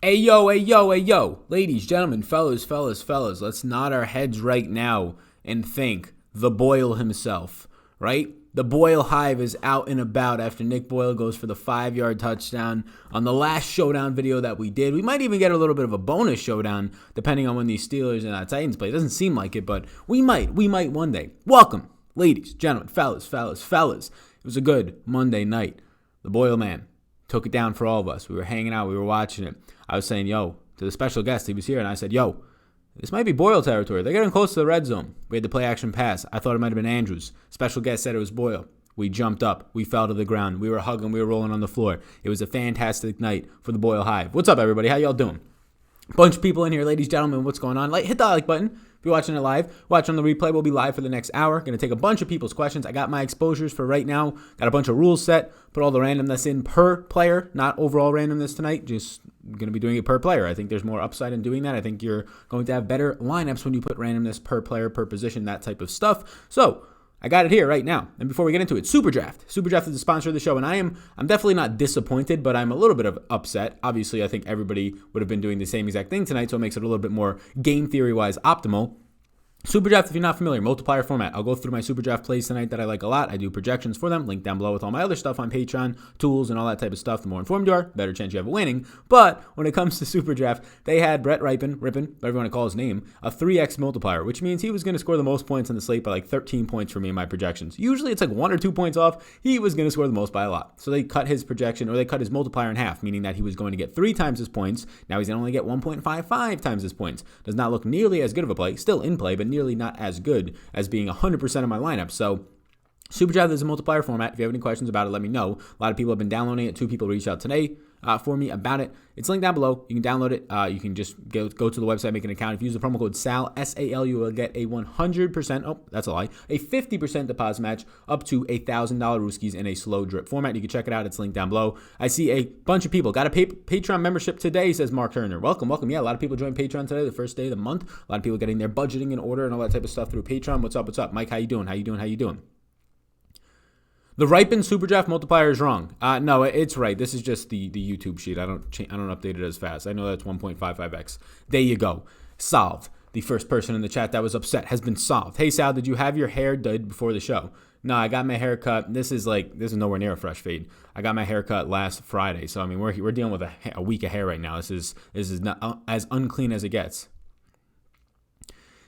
Hey yo, hey yo, hey yo, ladies, gentlemen, fellas, let's nod our heads right now and thank the Boyle himself, right? The Boyle Hive is out and about after Nick Boyle goes for the 5-yard touchdown on the last Showdown video that we did. We might even get a little bit of a bonus Showdown depending on when these Steelers and Titans play. It doesn't seem like it, but we might one day. Welcome, ladies, gentlemen, fellas. It was a good Monday night. The Boyle man took it down for all of us. We were hanging out. We were watching it. I was saying, yo, to the special guest. He was here, and I said, yo, this might be Boyle territory. They're getting close to the red zone. We had the play action pass. I thought it might have been Andrews. Special guest said it was Boyle. We jumped up. We fell to the ground. We were hugging. We were rolling on the floor. It was a fantastic night for the Boyle Hive. What's up, everybody? How y'all doing? Bunch of people in here, ladies, gentlemen. What's going on? Hit the like button. If you're watching it live, watch on the replay. We'll be live for the next hour. Going to take a bunch of people's questions. I got my exposures for right now. Got a bunch of rules set. Put all the randomness in per player, not overall randomness tonight. Just going to be doing it per player. I think there's more upside in doing that. I think you're going to have better lineups when you put randomness per player, per position, that type of stuff. So I got it here right now. And before we get into it, Super Draft. Super Draft is the sponsor of the show, and I'm definitely not disappointed, but I'm a little bit of upset. Obviously, I think everybody would have been doing the same exact thing tonight, so it makes it a little bit more game theory-wise optimal. Super Draft, if you're not familiar, multiplier format. I'll go through my Super Draft plays tonight that I like a lot. I do projections for them. Link down below with all my other stuff on Patreon, tools, and all that type of stuff. The more informed you are, better chance you have of winning. But when it comes to Super Draft, they had Brett Rippin, whatever you want to call his name, a 3x multiplier, which means he was going to score the most points on the slate by like 13 points for me in my projections. Usually it's like 1 or 2 points off. He was going to score the most by a lot. So they cut his projection, or they cut his multiplier in half, meaning that he was going to get 3 times his points. Now he's going to only get 1.55 times his points. Does not look nearly as good of a play. Still in play, but nearly not as good as being 100% of my lineup. So Super Draft is a multiplier format. If you have any questions about it, let me know. A lot of people have been downloading it. 2 people reached out today for me about it. It's linked down below. You can download it. You can just go to the website, make an account. If you use the promo code SAL, S-A-L, you will get a 100%, oh, that's a lie, a 50% deposit match up to $1,000 Rooskies in a slow drip format. You can check it out. It's linked down below. I see a bunch of people. Got a Patreon membership today, says Mark Turner. Welcome. Yeah, a lot of people joined Patreon today, the first day of the month. A lot of people getting their budgeting in order and all that type of stuff through Patreon. What's up? Mike, how you doing? The Ripen Super Draft multiplier is wrong. No, it's right. This is just the YouTube sheet. I don't update it as fast. I know that's 1.55x. There you go. Solved. The first person in the chat that was upset has been solved. Hey Sal, did you have your hair done before the show? No, I got my hair cut. This is nowhere near a fresh fade. I got my hair cut last Friday. So I mean, we're dealing with a week of hair right now. This is not as unclean as it gets.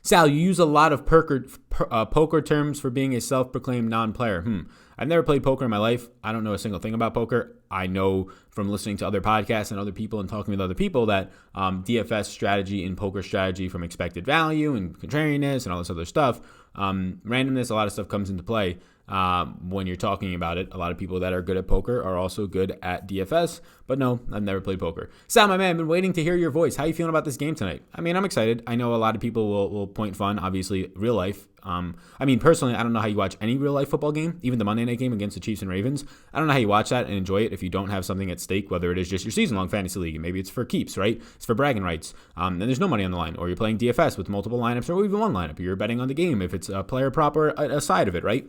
Sal, you use a lot of poker terms for being a self-proclaimed non-player. I've never played poker in my life. I don't know a single thing about poker. I know from listening to other podcasts and other people and talking with other people that DFS strategy and poker strategy from expected value and contrariness and all this other stuff, randomness, a lot of stuff comes into play. When you're talking about it, a lot of people that are good at poker are also good at DFS, but no, I've never played poker. Sal, my man, I've been waiting to hear your voice. How are you feeling about this game tonight? I mean, I'm excited. I know a lot of people will point fun, obviously, real life. I mean, personally, I don't know how you watch any real life football game, even the Monday night game against the Chiefs and Ravens. I don't know how you watch that and enjoy it if you don't have something at stake, whether it is just your season-long fantasy league, and maybe it's for keeps, right? It's for bragging rights. And there's no money on the line, or you're playing DFS with multiple lineups, or even one lineup. You're betting on the game if it's a player prop or a side of it, right?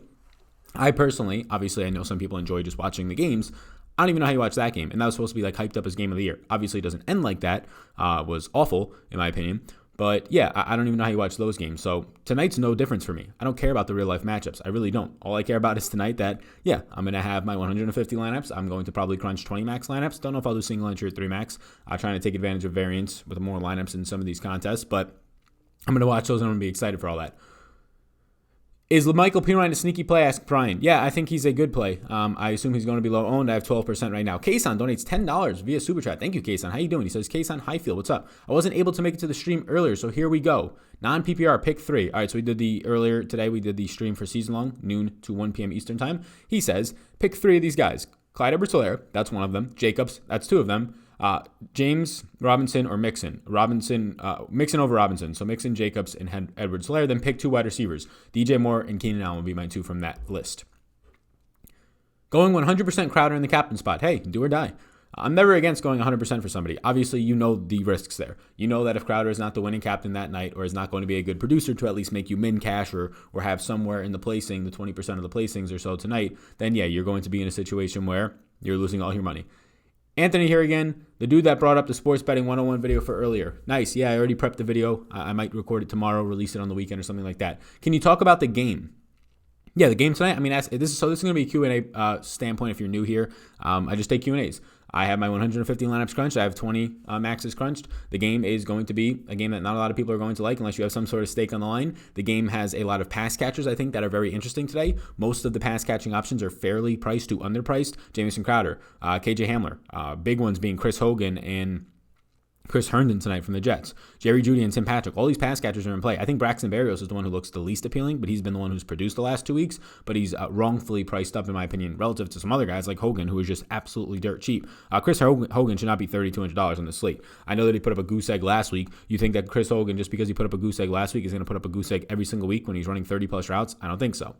I personally, obviously, I know some people enjoy just watching the games. I don't even know how you watch that game. And that was supposed to be like hyped up as game of the year. Obviously, it doesn't end like that. Was awful, in my opinion. But yeah, I don't even know how you watch those games. So tonight's no difference for me. I don't care about the real life matchups. I really don't. All I care about is tonight that, yeah, I'm going to have my 150 lineups. I'm going to probably crunch 20 max lineups. Don't know if I'll do single entry or 3 max. I'm trying to take advantage of variance with more lineups in some of these contests. But I'm going to watch those and I'm going to be excited for all that. Is Michael Pirine a sneaky play? Asked Brian. Yeah, I think he's a good play. I assume he's going to be low owned. I have 12% right now. Kason donates $10 via Super Chat. Thank you, Kason. How you doing? He says, Kason Highfield, what's up? I wasn't able to make it to the stream earlier, so here we go. Non-PPR, pick 3. All right, so we did earlier today, we did the stream for season long, noon to 1 p.m. Eastern time. He says, pick 3 of these guys. Clyde Edwards-Helaire, that's one of them. Jacobs, that's 2 of them. James Robinson or Mixon. Mixon over Robinson. So Mixon, Jacobs, and Edwards-Helaire. Then pick 2 wide receivers. DJ Moore and Keenan Allen will be my 2 from that list. Going 100% Crowder in the captain spot. Hey, do or die. I'm never against going 100% for somebody. Obviously, you know the risks there. You know that if Crowder is not the winning captain that night or is not going to be a good producer to at least make you min cash or have somewhere in the placing, the 20% of the placings or so tonight, then yeah, you're going to be in a situation where you're losing all your money. Anthony here again, the dude that brought up the Sports Betting 101 video for earlier. Nice. Yeah, I already prepped the video. I might record it tomorrow, release it on the weekend or something like that. Can you talk about the game? Yeah, the game tonight. I mean, this is going to be a Q&A standpoint if you're new here. I just take Q&As. I have my 150 lineups crunched. I have 20 maxes crunched. The game is going to be a game that not a lot of people are going to like unless you have some sort of stake on the line. The game has a lot of pass catchers, I think, that are very interesting today. Most of the pass catching options are fairly priced to underpriced. Jamison Crowder, KJ Hamler, big ones being Chris Hogan and Chris Herndon tonight from the Jets. Jerry Jeudy and Tim Patrick. All these pass catchers are in play. I think Braxton Berrios is the one who looks the least appealing, but he's been the one who's produced the last 2 weeks. But he's wrongfully priced up, in my opinion, relative to some other guys like Hogan, who is just absolutely dirt cheap. Chris Hogan should not be $3,200 on the slate. I know that he put up a goose egg last week. You think that Chris Hogan, just because he put up a goose egg last week, is going to put up a goose egg every single week when he's running 30-plus routes? I don't think so.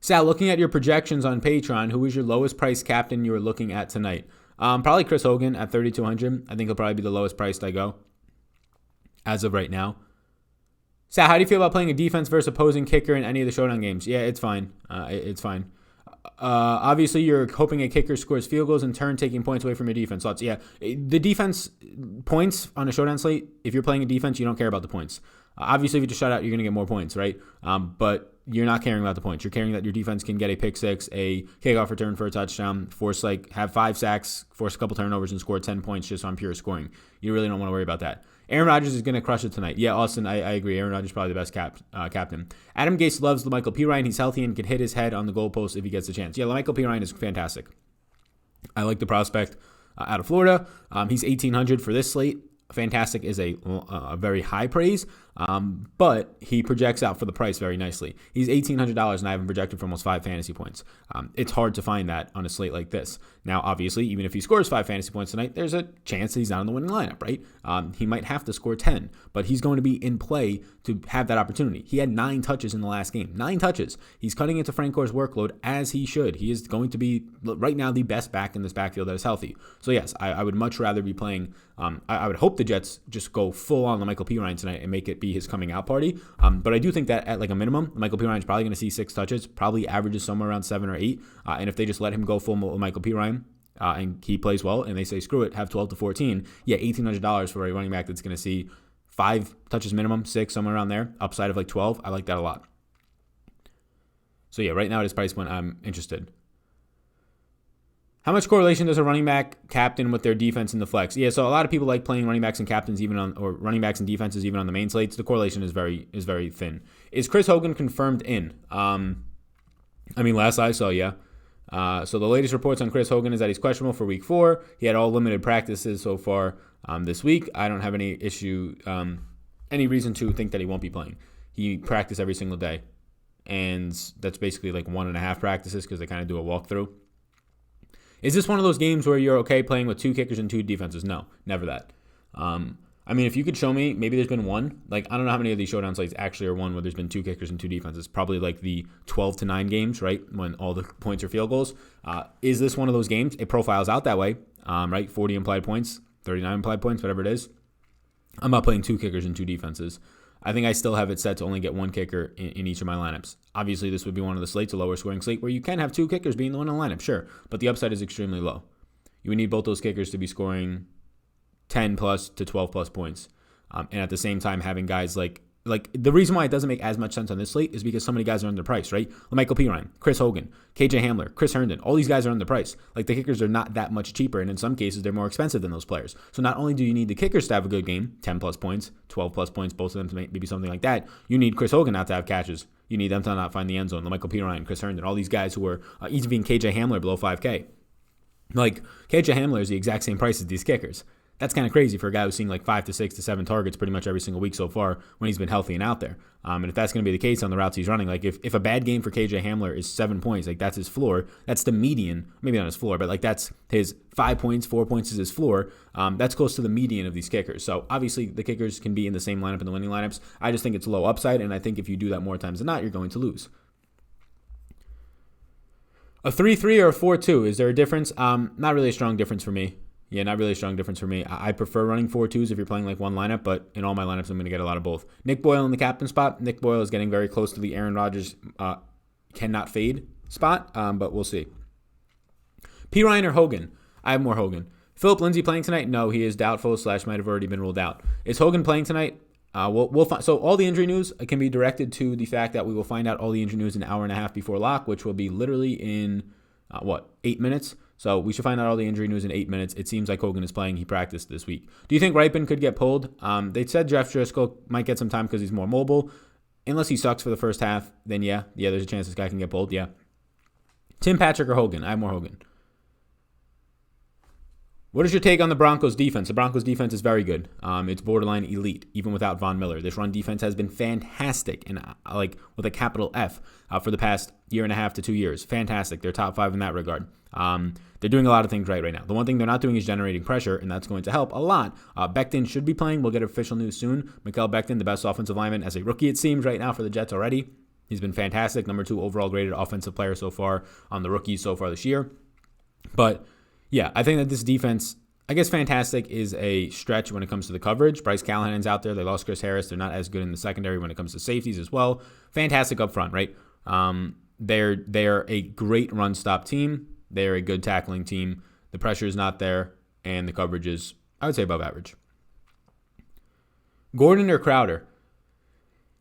Sal, looking at your projections on Patreon, who is your lowest price captain you are looking at tonight? Probably Chris Hogan at 3,200. I think he'll probably be the lowest priced I go as of right now. Sal, how do you feel about playing a defense versus opposing kicker in any of the Showdown games? Yeah, it's fine. It's fine. Obviously, you're hoping a kicker scores field goals in turn, taking points away from your defense. Thoughts? Yeah, the defense points on a Showdown slate, if you're playing a defense, you don't care about the points. Obviously, if you just shut out, you're going to get more points, right? But you're not caring about the points. You're caring that your defense can get a pick six, a kickoff return for a touchdown, have 5 sacks, force a couple turnovers, and score 10 points just on pure scoring. You really don't want to worry about that. Aaron Rodgers is going to crush it tonight. Yeah, Austin, I agree. Aaron Rodgers is probably the best captain. Adam Gase loves Michael P. Ryan. He's healthy and can hit his head on the goalpost if he gets a chance. Yeah, Michael P. Ryan is fantastic. I like the prospect out of Florida. He's $1,800 for this slate. Fantastic is a very high praise, but he projects out for the price very nicely. He's $1,800, and I have him projected for almost 5 fantasy points. It's hard to find that on a slate like this. Now, obviously, even if he scores 5 fantasy points tonight, there's a chance that he's not in the winning lineup, right? He might have to score 10, but he's going to be in play to have that opportunity. He had 9 touches in the last game. 9 touches. He's cutting into Frank Gore's workload as he should. He is going to be, right now, the best back in this backfield that is healthy. So, yes, I would much rather be playing. I would hope the Jets just go full on Michael P. Ryan tonight and make it be his coming out party. But I do think that at like a minimum, Michael P. Ryan's probably going to see 6 touches, probably averages somewhere around 7 or 8. And if they just let him go full Michael P. Ryan and he plays well and they say, screw it, have 12 to 14, yeah, $1,800 for a running back that's going to see 5 touches minimum, 6, somewhere around there, upside of like 12. I like that a lot. So yeah, right now at his price point, I'm interested. How much correlation does a running back captain with their defense in the flex? Yeah, so a lot of people like playing running backs and captains or running backs and defenses even on the main slates. The correlation is very thin. Is Chris Hogan confirmed in? Last I saw, yeah. So the latest reports on Chris Hogan is that he's questionable for week 4. He had all limited practices so far this week. I don't have any any reason to think that he won't be playing. He practiced every single day, and that's basically like 1.5 practices because they kind of do a walkthrough. Is this one of those games where you're okay playing with 2 kickers and 2 defenses? No, never that. If you could show me, maybe there's been one. Like, I don't know how many of these Showdown slates actually are one where there's been 2 kickers and 2 defenses. Probably like the 12-9 games, right, when all the points are field goals. Is this one of those games? It profiles out that way, right? 40 implied points, 39 implied points, whatever it is. I'm not playing 2 kickers and 2 defenses. I think I still have it set to only get 1 kicker in each of my lineups. Obviously, this would be one of the slates, a lower scoring slate, where you can have 2 kickers being the one in the lineup, sure, but the upside is extremely low. You would need both those kickers to be scoring 10 plus to 12 plus points, and at the same time having guys like the reason why it doesn't make as much sense on this slate is because so many guys are underpriced, right? Michael P. Ryan, Chris Hogan, KJ Hamler, Chris Herndon, all these guys are underpriced. Like, the kickers are not that much cheaper, and in some cases they're more expensive than those players. So not only do you need the kickers to have a good game, 10 plus points, 12 plus points, both of them to make maybe something like that, you need Chris Hogan not to have catches. You need them to not find the end zone. Michael P. Ryan, Chris Herndon, all these guys who are even KJ Hamler below 5K. Like, KJ Hamler is the exact same price as these kickers. That's kind of crazy for a guy who's seeing like 5 to 6 to 7 targets pretty much every single week so far when he's been healthy and out there. And if that's going to be the case on the routes he's running, like if a bad game for KJ Hamler is 7 points, like that's his floor, that's the median, maybe not his floor, but like that's his 5 points, 4 points is his floor. That's close to the median of these kickers. So obviously the kickers can be in the same lineup in the winning lineups. I just think it's low upside, and I think if you do that more times than not, you're going to lose. A 3-3 or a 4-2, is there a difference? Not really a strong difference for me. Yeah, not really a strong difference for me. I prefer running 4-2s if you're playing like one lineup, but in all my lineups, I'm going to get a lot of both. Nick Boyle in the captain spot. Nick Boyle is getting very close to the Aaron Rodgers cannot fade spot, but we'll see. P. Ryan or Hogan? I have more Hogan. Philip Lindsay playing tonight? No, he is doubtful / might have already been ruled out. Is Hogan playing tonight? We'll find. So all the injury news can be directed to the fact that we will find out all the injury news an hour and a half before lock, which will be literally in 8 minutes. So we should find out all the injury news in 8 minutes. It seems like Hogan is playing. He practiced this week. Do you think Ripon could get pulled? They said Jeff Driscoll might get some time because he's more mobile. Unless he sucks for the first half, then yeah, there's a chance this guy can get pulled. Yeah. Tim Patrick or Hogan? I have more Hogan. What is your take on the Broncos defense? The Broncos defense is very good. It's borderline elite, even without Von Miller. This run defense has been fantastic, and with a capital F, for the past year and a half to 2 years. Fantastic. They're top 5 in that regard. They're doing a lot of things right now. The one thing they're not doing is generating pressure, and that's going to help a lot. Becton should be playing. We'll get official news soon. Mikhail Beckham, the best offensive lineman as a rookie, it seems, right now for the Jets already. He's been fantastic. Number 2 overall graded offensive player so far on the rookies so far this year. But yeah, I think that this defense, I guess fantastic is a stretch when it comes to the coverage. Bryce Callahan's out there. They lost Chris Harris. They're not as good in the secondary when it comes to safeties as well. Fantastic up front, right? They're a great run stop team. They're a good tackling team. The pressure is not there, and the coverage is, I would say, above average. Gordon or Crowder?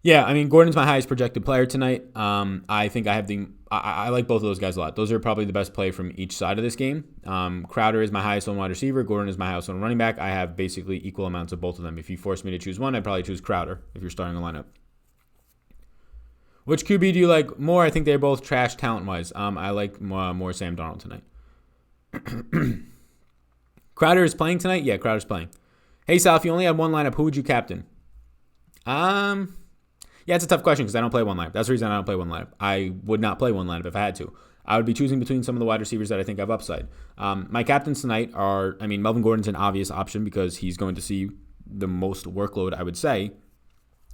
Yeah, I mean, Gordon's my highest projected player tonight. I think I like both of those guys a lot. Those are probably the best play from each side of this game. Crowder is my highest on wide receiver. Gordon is my highest on running back. I have basically equal amounts of both of them. If you force me to choose one, I'd probably choose Crowder if you're starting a lineup. Which QB do you like more? I think they're both trash talent-wise. I like more Sam Darnold tonight. Crowder is playing tonight? Yeah, Crowder's playing. Hey, Sal, if you only had one lineup, who would you captain? Yeah, it's a tough question because I don't play one lineup. That's the reason I don't play one lineup. I would not play one lineup if I had to. I would be choosing between some of the wide receivers that I think have upside. My captains tonight are, Melvin Gordon's an obvious option because he's going to see the most workload, I would say,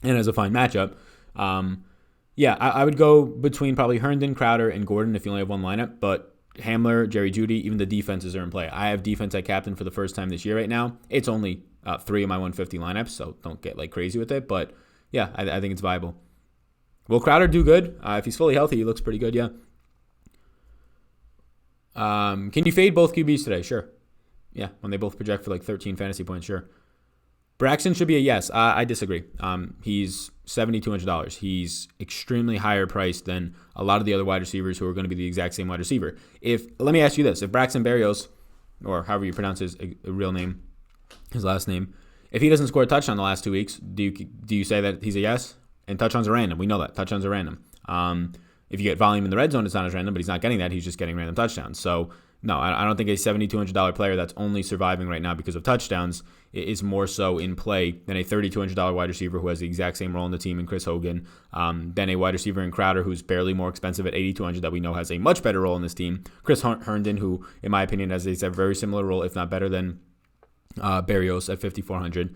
and as a fine matchup. I would go between probably Herndon, Crowder, and Gordon if you only have one lineup, but Hamler, Jerry Jeudy, even the defenses are in play. I have defense at captain for the first time this year right now. It's only 3 of my 150 lineups, so don't get crazy with it, but yeah, I think it's viable. Will Crowder do good? If he's fully healthy, he looks pretty good, yeah. Can you fade both QBs today? Sure. Yeah, when they both project for 13 fantasy points, sure. Braxton should be a yes. I disagree. He's $7,200. He's extremely higher priced than a lot of the other wide receivers who are going to be the exact same wide receiver. Let me ask you this. If Braxton Berrios, or however you pronounce his real name, his last name, if he doesn't score a touchdown the last 2 weeks, do you say that he's a yes? And touchdowns are random. We know that. Touchdowns are random. If you get volume in the red zone, it's not as random, but he's not getting that. He's just getting random touchdowns. So, no, I don't think a $7,200 player that's only surviving right now because of touchdowns is more so in play than a $3,200 wide receiver who has the exact same role in the team in Chris Hogan, than a wide receiver in Crowder who's barely more expensive at $8,200 that we know has a much better role in this team. Chris Herndon, who, in my opinion, has a very similar role, if not better than Berrios at $5,400.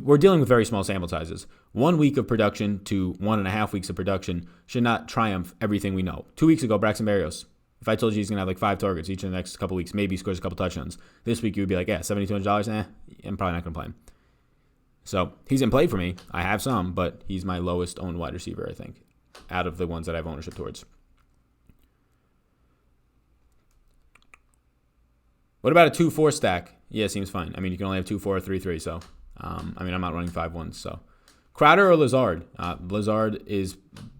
We're dealing with very small sample sizes. 1 week of production to 1.5 weeks of production should not triumph everything we know. 2 weeks ago, Braxton Berrios, if I told you he's going to have 5 targets each in the next couple weeks, maybe he scores a couple touchdowns. This week you would be $7,200? I'm probably not going to play him. So he's in play for me. I have some, but he's my lowest owned wide receiver, I think, out of the ones that I have ownership towards. What about a 2-4 stack? Yeah, seems fine. You can only have 2-4 or 3-3, so I'm not running 5-1s. So Crowder or Lazard? Lazard is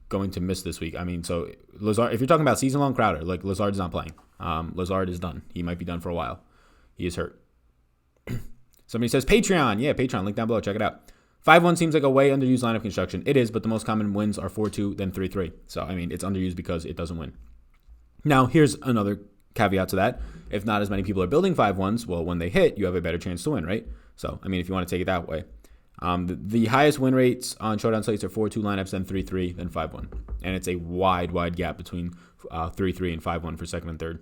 going to miss this week. So Lazard, if you're talking about season-long, Crowder, Lazard's not playing. Lazard is done. He might be done for a while. He is hurt. Somebody says Patreon. Yeah, Patreon. Link down below. Check it out. 5-1 seems like a way underused lineup construction. It is, but the most common wins are 4-2, then 3-3. So, it's underused because it doesn't win. Now, here's another caveat to that. If not as many people are building 5-1s, well, when they hit, you have a better chance to win, right? So, if you want to take it that way. The highest win rates on Showdown slates are 4-2 lineups, then 3-3, then 5-1. And it's a wide gap between 3-3 and 5-1 for second and third.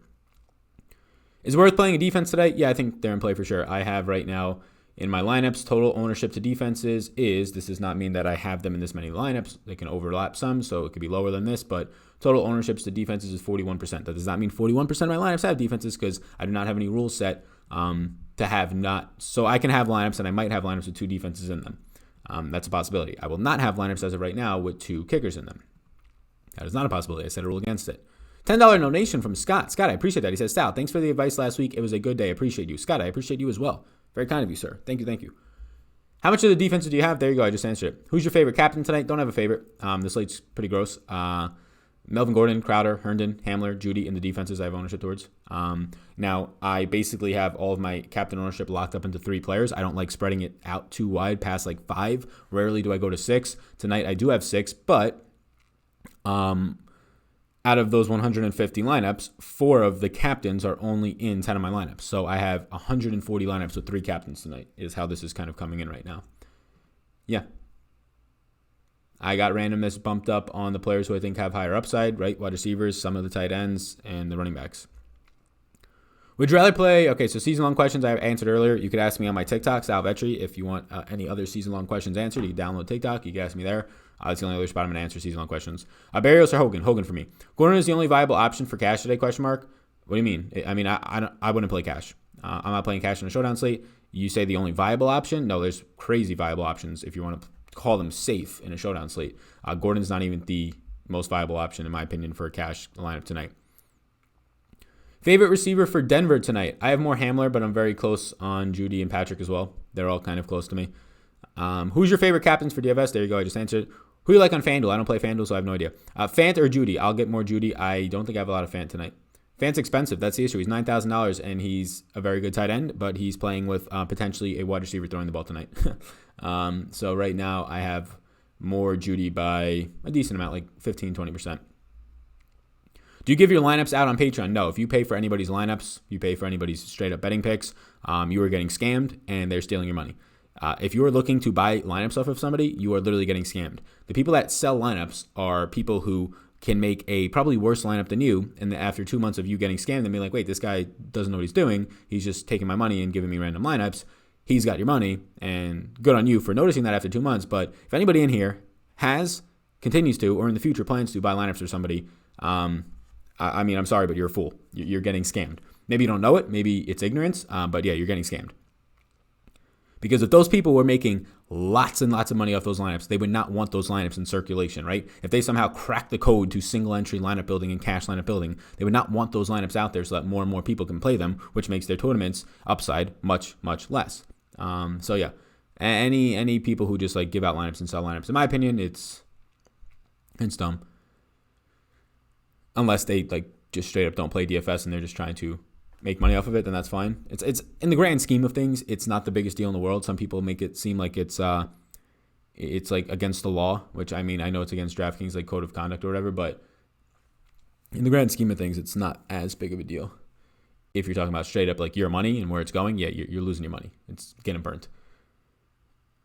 Is it worth playing a defense today? Yeah, I think they're in play for sure. I have right now in my lineups, total ownership to defenses this does not mean that I have them in this many lineups. They can overlap some, so it could be lower than this, but total ownerships to defenses is 41%. That does not mean 41% of my lineups have defenses because I do not have any rules set to have not. So I can have lineups, and I might have lineups with 2 defenses in them. That's a possibility. I will not have lineups as of right now with 2 kickers in them. That is not a possibility. I set a rule against it. $10 donation from Scott. Scott, I appreciate that. He says, Sal, thanks for the advice last week. It was a good day. I appreciate you. Scott, I appreciate you as well. Very kind of you, sir. Thank you, thank you. How much of the defense do you have? There you go. I just answered it. Who's your favorite captain tonight? Don't have a favorite. The slate's pretty gross. Melvin Gordon, Crowder, Herndon, Hamler, Judy in the defenses I have ownership towards. Now, I basically have all of my captain ownership locked up into 3 players. I don't like spreading it out too wide past like 5. Rarely do I go to 6. Tonight, I do have 6, but out of those 150 lineups, 4 of the captains are only in 10 of my lineups. So I have 140 lineups with 3 captains tonight is how this is kind of coming in right now. Yeah. I got randomness bumped up on the players who I think have higher upside, right? Wide receivers, some of the tight ends, and the running backs. Would you rather play? Okay, so season-long questions I answered earlier. You could ask me on my TikTok, Sal Vetri. If you want any other season-long questions answered, you can download TikTok. You can ask me there. That's the only other spot I'm going to answer season-long questions. Barrios or Hogan? Hogan for me. Gordon is the only viable option for cash today, question mark. What do you mean? I mean, I wouldn't play cash. I'm not playing cash in a showdown slate. You say the only viable option? No, there's crazy viable options if you want to call them safe in a showdown slate. Gordon's not even the most viable option, in my opinion, for a cash lineup tonight. Favorite receiver for Denver tonight? I have more Hamler, but I'm very close on Judy and Patrick as well. They're all kind of close to me. Who's your favorite captains for DFS? There you go. I just answered. Who do you like on FanDuel? I don't play FanDuel, so I have no idea. Fant or Judy? I'll get more Judy. I don't think I have a lot of Fant tonight. Fant's expensive. That's the issue. He's $9,000, and he's a very good tight end, but he's playing with potentially a wide receiver throwing the ball tonight. So right now I have more Judy by a decent amount, like 15, 20%. Do you give your lineups out on Patreon? No. If you pay for anybody's lineups, you pay for anybody's straight-up betting picks, you are getting scammed, and they're stealing your money. If you are looking to buy lineups off of somebody, you are literally getting scammed. The people that sell lineups are people who can make a probably worse lineup than you, and after 2 months of you getting scammed and being like, wait, this guy doesn't know what he's doing. He's just taking my money and giving me random lineups. He's got your money, and good on you for noticing that after 2 months. But if anybody in here continues to, or in the future plans to buy lineups for somebody, I mean, I'm sorry, but you're a fool. You're getting scammed. Maybe you don't know it. Maybe it's ignorance. But yeah, you're getting scammed. Because if those people were making lots and lots of money off those lineups, they would not want those lineups in circulation, right? If they somehow crack the code to single entry lineup building and cash lineup building, they would not want those lineups out there so that more and more people can play them, which makes their tournaments upside much, much less. So yeah, any people who just like give out lineups and sell lineups, in my opinion, it's dumb. Unless they like just straight up don't play DFS and they're just trying to make money off of it, then that's fine. It's in the grand scheme of things, it's not the biggest deal in the world. Some people make it seem like it's like against the law, which I mean, I know it's against Draftkings, like code of conduct or whatever, but in the grand scheme of things, it's not as big of a deal. If you're talking about straight up like your money and where it's going, yeah, you're losing your money. It's getting burnt.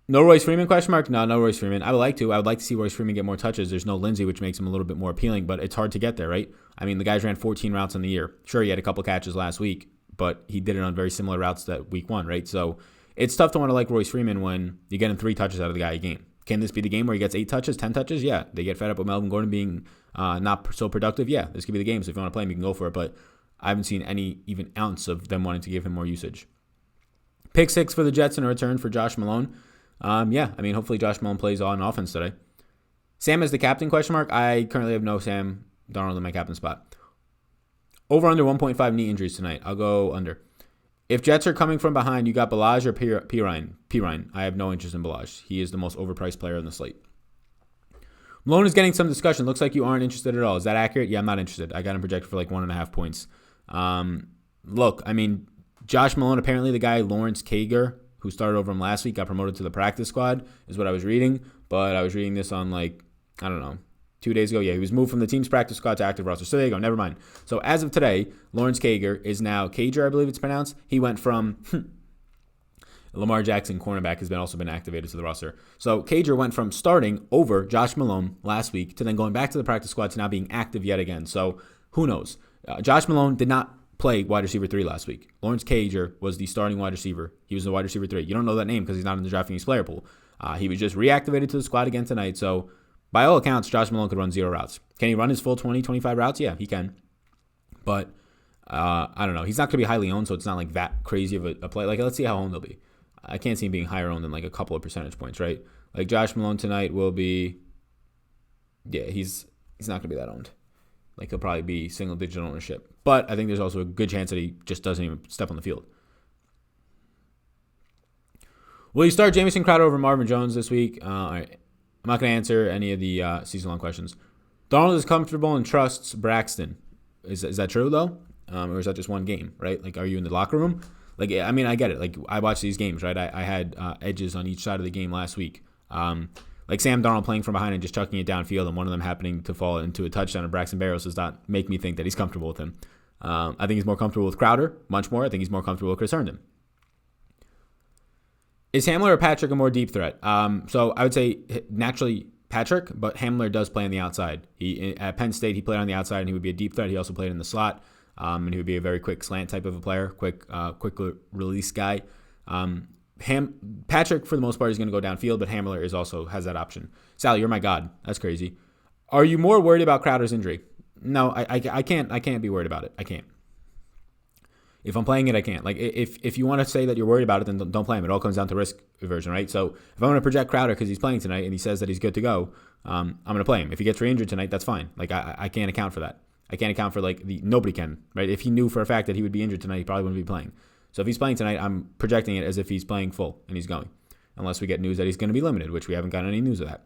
No Royce Freeman, question mark? No Royce Freeman. I would like to see Royce Freeman get more touches. There's no Lindsey, which makes him a little bit more appealing, but it's hard to get there, right? I mean, the guys ran 14 routes in the year. Sure, he had a couple catches last week, but he did it on very similar routes that week 1, right? So it's tough to want to like Royce Freeman when you're getting 3 touches out of the guy a game. Can this be the game where he gets 8 touches, 10 touches? Yeah. They get fed up with Melvin Gordon being not so productive? Yeah, this could be the game. So if you want to play him, you can go for it, but I haven't seen any even ounce of them wanting to give him more usage. Pick 6 for the Jets in a return for Josh Malone. Yeah, I mean, hopefully Josh Malone plays on offense today. Sam is the captain, question mark? I currently have no Sam Darnold in my captain spot. Over under 1.5 knee injuries tonight. I'll go under. If Jets are coming from behind, you got Balaj or Pirine? I have no interest in Balaj. He is the most overpriced player on the slate. Malone is getting some discussion. Looks like you aren't interested at all. Is that accurate? Yeah, I'm not interested. I got him projected for like 1.5 points. Look, I mean, Josh Malone, apparently the guy Lawrence Kager, who started over him last week, got promoted to the practice squad, is what I was reading. But I was reading this on like, I don't know, 2 days ago. Yeah, he was moved from the team's practice squad to active roster. So there you go. Never mind. So as of today, Lawrence Kager is now Kager, I believe it's pronounced. He went from Lamar Jackson, cornerback, has also been activated to the roster. So Kager went from starting over Josh Malone last week to then going back to the practice squad to now being active yet again. So who knows? Josh Malone did not play wide receiver 3 last week. Lawrence Kager was the starting wide receiver. He was the wide receiver 3. You don't know that name because he's not in the Draftkings player pool. He was just reactivated to the squad again tonight. So by all accounts, Josh Malone could run 0 routes. Can he run his full 20, 25 routes? Yeah, he can. But I don't know. He's not going to be highly owned, so it's not like that crazy of a play. Like, let's see how owned he'll be. I can't see him being higher owned than like a couple of percentage points, right? Like Josh Malone tonight will be, yeah, he's not going to be that owned. Like he'll probably be single-digit ownership. But I think there's also a good chance that he just doesn't even step on the field. Will you start Jamison Crowder over Marvin Jones this week? All right. I'm not going to answer any of the season-long questions. Donald is comfortable and trusts Braxton. Is that true, though? Or is that just one game, right? Like, are you in the locker room? Like, I mean, I get it. Like, I watch these games, right? I had edges on each side of the game last week. Like Sam Darnold playing from behind and just chucking it downfield and one of them happening to fall into a touchdown of Braxton Berrios does not make me think that he's comfortable with him. I think he's more comfortable with Crowder, much more. I think he's more comfortable with Chris Herndon. Is Hamler or Patrick a more deep threat? So I would say naturally Patrick, but Hamler does play on the outside. At Penn State, he played on the outside and he would be a deep threat. He also played in the slot, and he would be a very quick slant type of a player, quick release guy. Patrick, for the most part, is going to go downfield, but Hamler also has that option. Sally, you're my god. That's crazy. Are you more worried about Crowder's injury? No, I can't be worried about it. I can't. If I'm playing it, I can't. Like, if you want to say that you're worried about it, then don't play him. It all comes down to risk aversion, right? So if I'm going to project Crowder because he's playing tonight and he says that he's good to go, I'm going to play him. If he gets re-injured tonight, that's fine. Like, I can't account for that. I can't account for, nobody can, right? If he knew for a fact that he would be injured tonight, he probably wouldn't be playing. So if he's playing tonight, I'm projecting it as if he's playing full and he's going. Unless we get news that he's going to be limited, which we haven't gotten any news of that.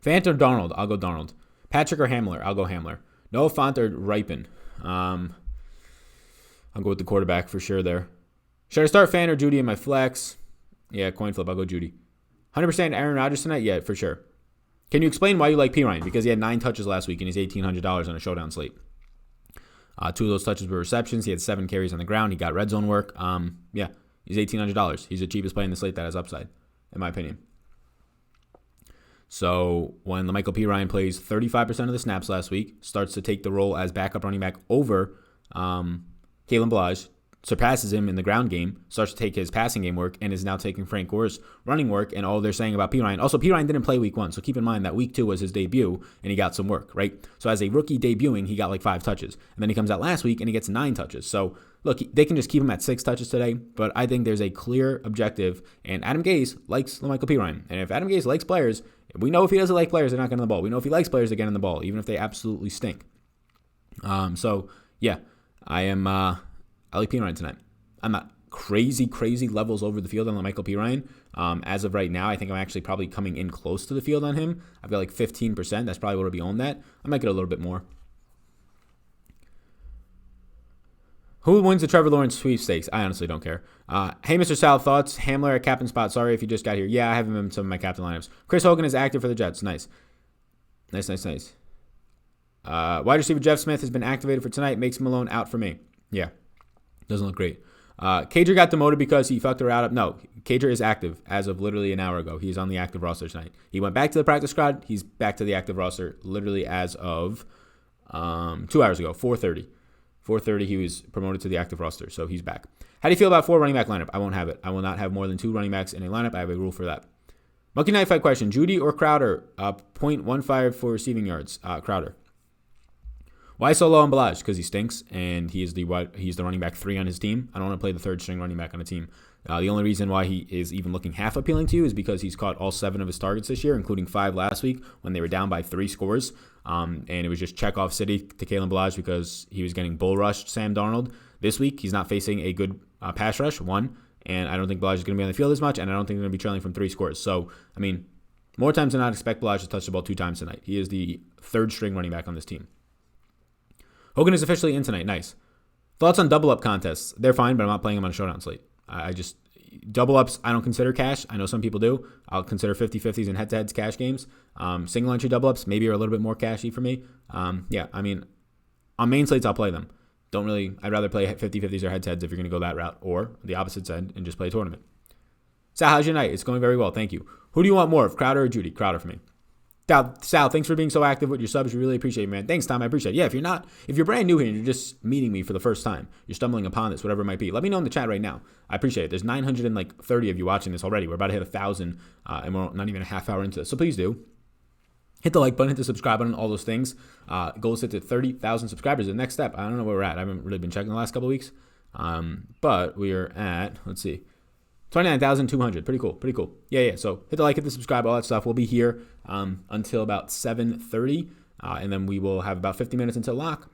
Fant or Darnold? I'll go Darnold. Patrick or Hamler? I'll go Hamler. Noah Fant or Ripon? I'll go with the quarterback for sure there. Should I start Fant or Judy in my flex? Yeah, coin flip. I'll go Judy. 100% Aaron Rodgers tonight? Yeah, for sure. Can you explain why you like P. Ryan? Because he had 9 touches last week and he's $1,800 on a showdown slate. 2 of those touches were receptions. He had 7 carries on the ground. He got red zone work. Yeah, he's $1,800. He's the cheapest play in the slate that has upside, in my opinion. So when Michael P. Ryan plays 35% of the snaps last week, starts to take the role as backup running back over Kalen Ballage, surpasses him in the ground game, starts to take his passing game work, and is now taking Frank Gore's running work and all they're saying about P. Ryan. Also, P. Ryan didn't play week 1, so keep in mind that week 2 was his debut, and he got some work, right? So as a rookie debuting, he got 5 touches. And then he comes out last week, and he gets 9 touches. So, look, they can just keep him at 6 touches today, but I think there's a clear objective, and Adam Gase likes Michael P. Ryan. And if Adam Gase likes players, we know if he doesn't like players, they're not getting the ball. We know if he likes players, they're getting the ball, even if they absolutely stink. So, yeah, I like P. Ryan tonight. I'm not crazy levels over the field on Michael P. Ryan. As of right now, I think I'm actually probably coming in close to the field on him. I've got 15%. That's probably what will be on that. I might get a little bit more. Who wins the Trevor Lawrence sweepstakes? I honestly don't care. Hey, Mr. Sal, thoughts? Hamler at captain spot. Sorry if you just got here. Yeah, I have him in some of my captain lineups. Chris Hogan is active for the Jets. Nice. Wide receiver Jeff Smith has been activated for tonight. Makes Malone out for me. Yeah. Doesn't look great. Cager got demoted because he fucked her out. No, Cager is active as of literally an hour ago. He's on the active roster tonight. He went back to the practice squad. He's back to the active roster literally as of 2 hours ago, 4:30. 4:30, he was promoted to the active roster, so he's back. How do you feel about 4 running back lineup? I won't have it. I will not have more than 2 running backs in a lineup. I have a rule for that. Monkey Knife Fight question. Judy or Crowder? 0.15 for receiving yards. Crowder. Why so low on Ballage? Because he stinks, and he's the running back 3 on his team. I don't want to play the 3rd string running back on a team. The only reason why he is even looking half appealing to you is because he's caught all 7 of his targets this year, including 5 last week when they were down by 3 scores. And it was just check-off city to Kalen Ballage because he was getting bull rushed Sam Darnold. This week, he's not facing a good pass rush, 1, and I don't think Ballage is going to be on the field as much, and I don't think they're going to be trailing from 3 scores. So, I mean, more times than not, expect Ballage to touch the ball 2 times tonight. He is the 3rd string running back on this team. Hogan is officially in tonight. Nice. Thoughts on double-up contests? They're fine, but I'm not playing them on a showdown slate. Double-ups, I don't consider cash. I know some people do. I'll consider 50-50s and head-to-heads cash games. Single-entry double-ups maybe are a little bit more cashy for me. Yeah, I mean, on main slates, I'll play them. I'd rather play 50-50s or head-to-heads if you're going to go that route, or the opposite side and just play a tournament. Sal, how's your night? It's going very well, thank you. Who do you want more of, Crowder or Judy? Crowder for me. Sal, thanks for being so active with your subs. We really appreciate it, man. Thanks, Tom. I appreciate it. Yeah, if you're brand new here and you're just meeting me for the first time, you're stumbling upon this, whatever it might be, let me know in the chat right now. I appreciate it. There's 930 of you watching this already. We're about to hit 1,000, and we're not even a half hour into this. So please do. Hit the like button, hit the subscribe button, all those things. Goal is to 30,000 subscribers. The next step, I don't know where we're at. I haven't really been checking the last couple of weeks. But we are at, let's see, 29,200. Pretty cool. Yeah. So hit the like, hit the subscribe, all that stuff. We'll be here until about 7:30. And then we will have about 50 minutes until lock.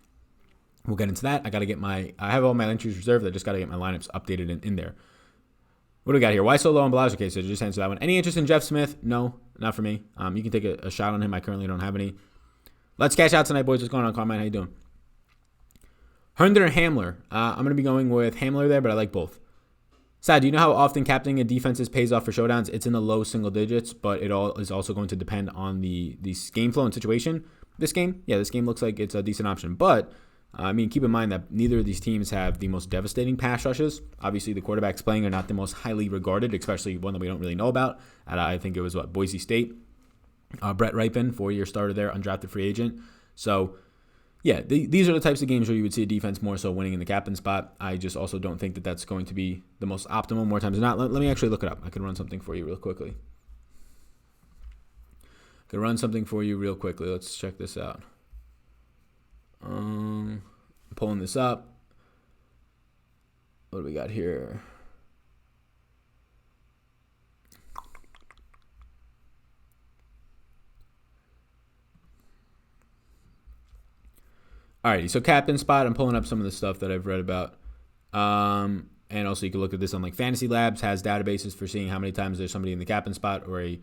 We'll get into that. I have all my entries reserved. I just got to get my lineups updated in there. What do we got here? Why so low on Bellagio? Okay, so just answer that one. Any interest in Jeff Smith? No, not for me. You can take a shot on him. I currently don't have any. Let's cash out tonight, boys. What's going on, Carmine? How you doing? Herndon or Hamler? I'm going to be going with Hamler there, but I like both. Sad, do you know how often captaining a defense pays off for showdowns? It's in the low single digits, but it all is also going to depend on the game flow and situation. This game looks like it's a decent option. But, keep in mind that neither of these teams have the most devastating pass rushes. Obviously, the quarterbacks playing are not the most highly regarded, especially one that we don't really know about. I think it was, Boise State. Brett Ripon, 4-year starter there, undrafted free agent. So, yeah, these are the types of games where you would see a defense more so winning in the captain spot. I just also don't think that that's going to be the most optimal more times than not. Let me actually look it up. I can run something for you real quickly. Let's check this out. I'm pulling this up. What do we got here? Alrighty, so captain spot, I'm pulling up some of the stuff that I've read about. And also you can look at this on like Fantasy Labs, has databases for seeing how many times there's somebody in the captain spot or a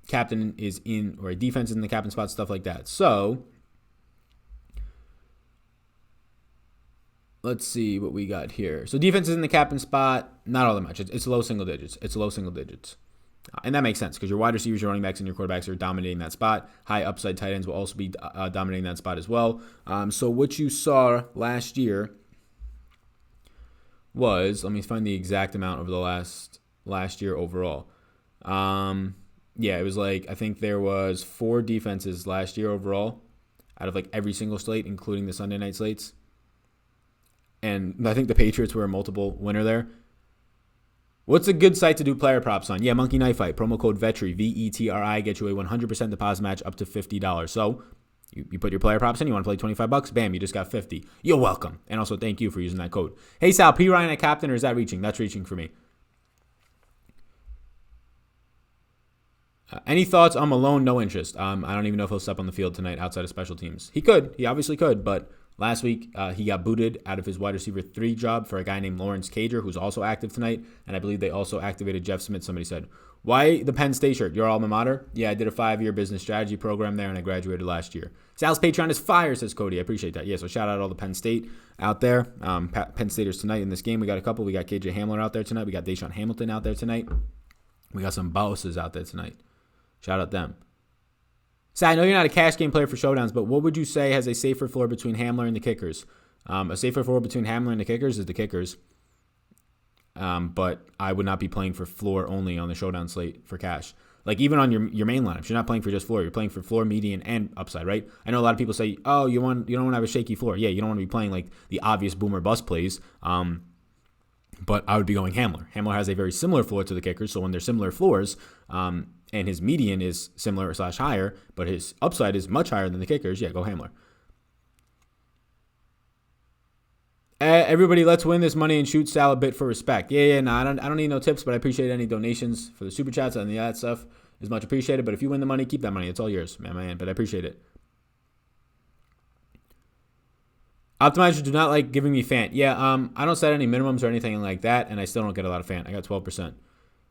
captain is in, or a defense is in the captain spot, stuff like that. So, let's see what we got here. So defense is in the captain spot, not all that much. It's low single digits. And that makes sense because your wide receivers, your running backs, and your quarterbacks are dominating that spot. High upside tight ends will also be dominating that spot as well. So what you saw last year was, let me find the exact amount over the last year overall. It was I think there was 4 defenses last year overall out of every single slate, including the Sunday night slates. And I think the Patriots were a multiple winner there. What's a good site to do player props on? Yeah, Monkey Knife Fight. Promo code Vetri, VETRI, get you a 100% deposit match up to $50. So you put your player props in, you want to play $25, bam, you just got 50. You're welcome. And also thank you for using that code. Hey Sal, P. Ryan at captain, or is that reaching? That's reaching for me. Any thoughts on Malone? No interest. I don't even know if he'll step on the field tonight outside of special teams. He could. He obviously could, but last week, he got booted out of his wide receiver 3 job for a guy named Lawrence Cager, who's also active tonight. And I believe they also activated Jeff Smith. Somebody said, why the Penn State shirt? Your alma mater? Yeah, I did a 5-year business strategy program there, and I graduated last year. Sal's Patreon is fire, says Cody. I appreciate that. Yeah, so shout out all the Penn State out there. Penn Staters tonight in this game. We got a couple. We got KJ Hamler out there tonight. We got Deshaun Hamilton out there tonight. We got some bosses out there tonight. Shout out them. Sal, I know you're not a cash game player for showdowns, but what would you say has a safer floor between Hamler and the kickers? A safer floor between Hamler and the kickers is the kickers. But I would not be playing for floor only on the showdown slate for cash. Even on your main lineups, you're not playing for just floor. You're playing for floor, median, and upside, right? I know a lot of people say, oh, you don't want to have a shaky floor. Yeah, you don't want to be playing the obvious boomer bust plays. But I would be going Hamler. Hamler has a very similar floor to the kickers, so when they're similar floors, and his median is similar / higher, but his upside is much higher than the kickers, yeah, go Hamler. Everybody, let's win this money and shoot Sal a bit for respect. I don't need no tips, but I appreciate any donations for the super chats and that stuff is much appreciated. But if you win the money, keep that money. It's all yours, man. But I appreciate it. Optimizers do not like giving me fan. I don't set any minimums or anything like that, and I still don't get a lot of fan. I got 12%.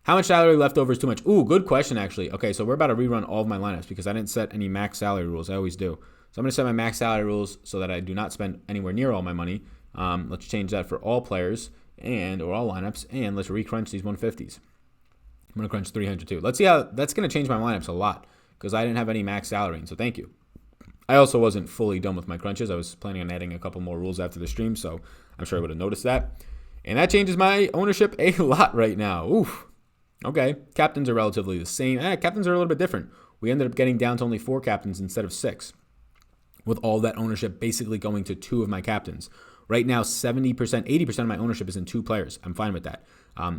How much salary left over is too much? Ooh, good question, actually. Okay, so we're about to rerun all of my lineups because I didn't set any max salary rules. I always do. So I'm going to set my max salary rules so that I do not spend anywhere near all my money. Let's change that for all players or all lineups, and let's recrunch these 150s. I'm going to crunch 300 too. Let's see how that's going to change my lineups a lot because I didn't have any max salary, so thank you. I also wasn't fully done with my crunches. I was planning on adding a couple more rules after the stream, so I'm sure I would have noticed that. And that changes my ownership a lot right now. Oof. Okay, captains are relatively the same. Captains are a little bit different. We ended up getting down to only 4 captains instead of 6, with all that ownership basically going to 2 of my captains. Right now, 70%, 80% of my ownership is in 2 players. I'm fine with that.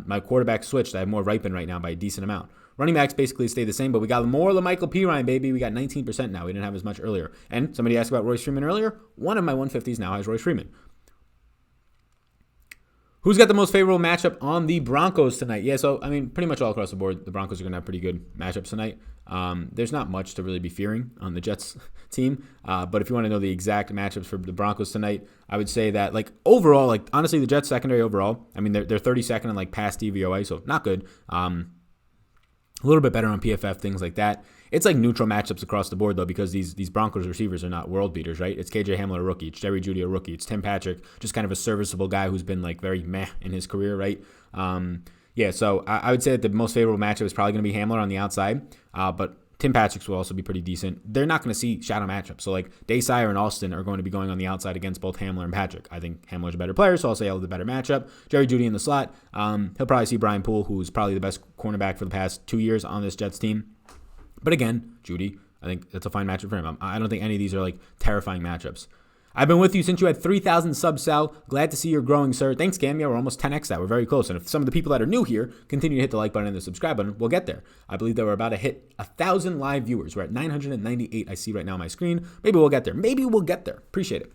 My quarterback switched. I have more Ripon right now by a decent amount. Running backs basically stay the same, but we got more Michael P. Ryan, baby. We got 19% now. We didn't have as much earlier. And somebody asked about Royce Freeman earlier. One of my 150s now has Royce Freeman. Who's got the most favorable matchup on the Broncos tonight? Yeah, so, I mean, pretty much all across the board, the Broncos are going to have pretty good matchups tonight. There's not much to really be fearing on the Jets team. But if you want to know the exact matchups for the Broncos tonight, I would say that, like, overall, like, honestly, the Jets secondary overall, I mean, they're 32nd in, like, pass DVOA, so not good. A little bit better on PFF, things like that. It's like neutral matchups across the board, though, because these Broncos receivers are not world beaters, right? It's KJ Hamler, a rookie. It's Jerry Jeudy, a rookie. It's Tim Patrick, just kind of a serviceable guy who's been, like, very meh in his career, right? Yeah, so I would say that the most favorable matchup is probably going to be Hamler on the outside, but Tim Patrick's will also be pretty decent. They're not going to see shadow matchups. So, like, Desai and Austin are going to be going on the outside against both Hamler and Patrick. I think Hamler's a better player, so I'll say I'll have the better matchup. Jerry Jeudy in the slot. He'll probably see Brian Poole, who's probably the best cornerback for the past 2 years on this Jets team. But again, Jeudy, I think that's a fine matchup for him. I don't think any of these are, like, terrifying matchups. I've been with you since you had 3,000 subs, Sal. Glad to see you're growing, sir. Thanks, Cam. Yeah, we're almost 10x that. We're very close. And if some of the people that are new here continue to hit the like button and the subscribe button, we'll get there. I believe that we're about to hit 1,000 live viewers. We're at 998 I see right now on my screen. Maybe we'll get there. Appreciate it.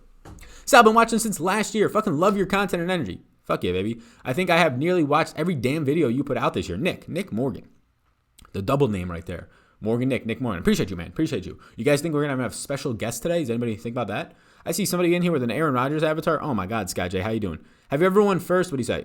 Sal, I've been watching since last year. Fucking love your content and energy. Fuck yeah, baby. I think I have nearly watched every damn video you put out this year. Nick Morgan. The double name right there. Nick Morgan. Appreciate you, man. Appreciate you. You guys think we're going to have special guests today? Does anybody think about that? I see somebody in here with an Aaron Rodgers avatar. Oh, my God, Sky J. How you doing? Have you ever won first? What do you say?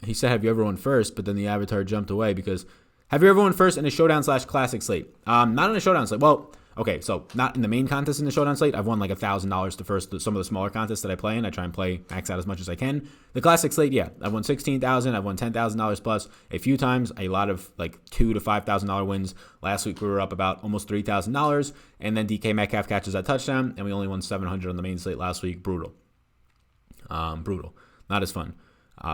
He said, have you ever won first? But then the avatar jumped away because have you ever won first in a Showdown/Classic slate? Not in a Showdown slate. Well, okay, so not in the main contest in the Showdown slate. I've won like $1,000 to first some of the smaller contests that I play in. I try and play max out as much as I can. The Classic slate, yeah, I've won $16,000. I've won $10,000 plus a few times. A lot of like $2,000 to $5,000 wins. Last week we were up about almost $3,000, and then DK Metcalf catches that touchdown, and we only won $700 on the main slate last week. Brutal. Not as fun.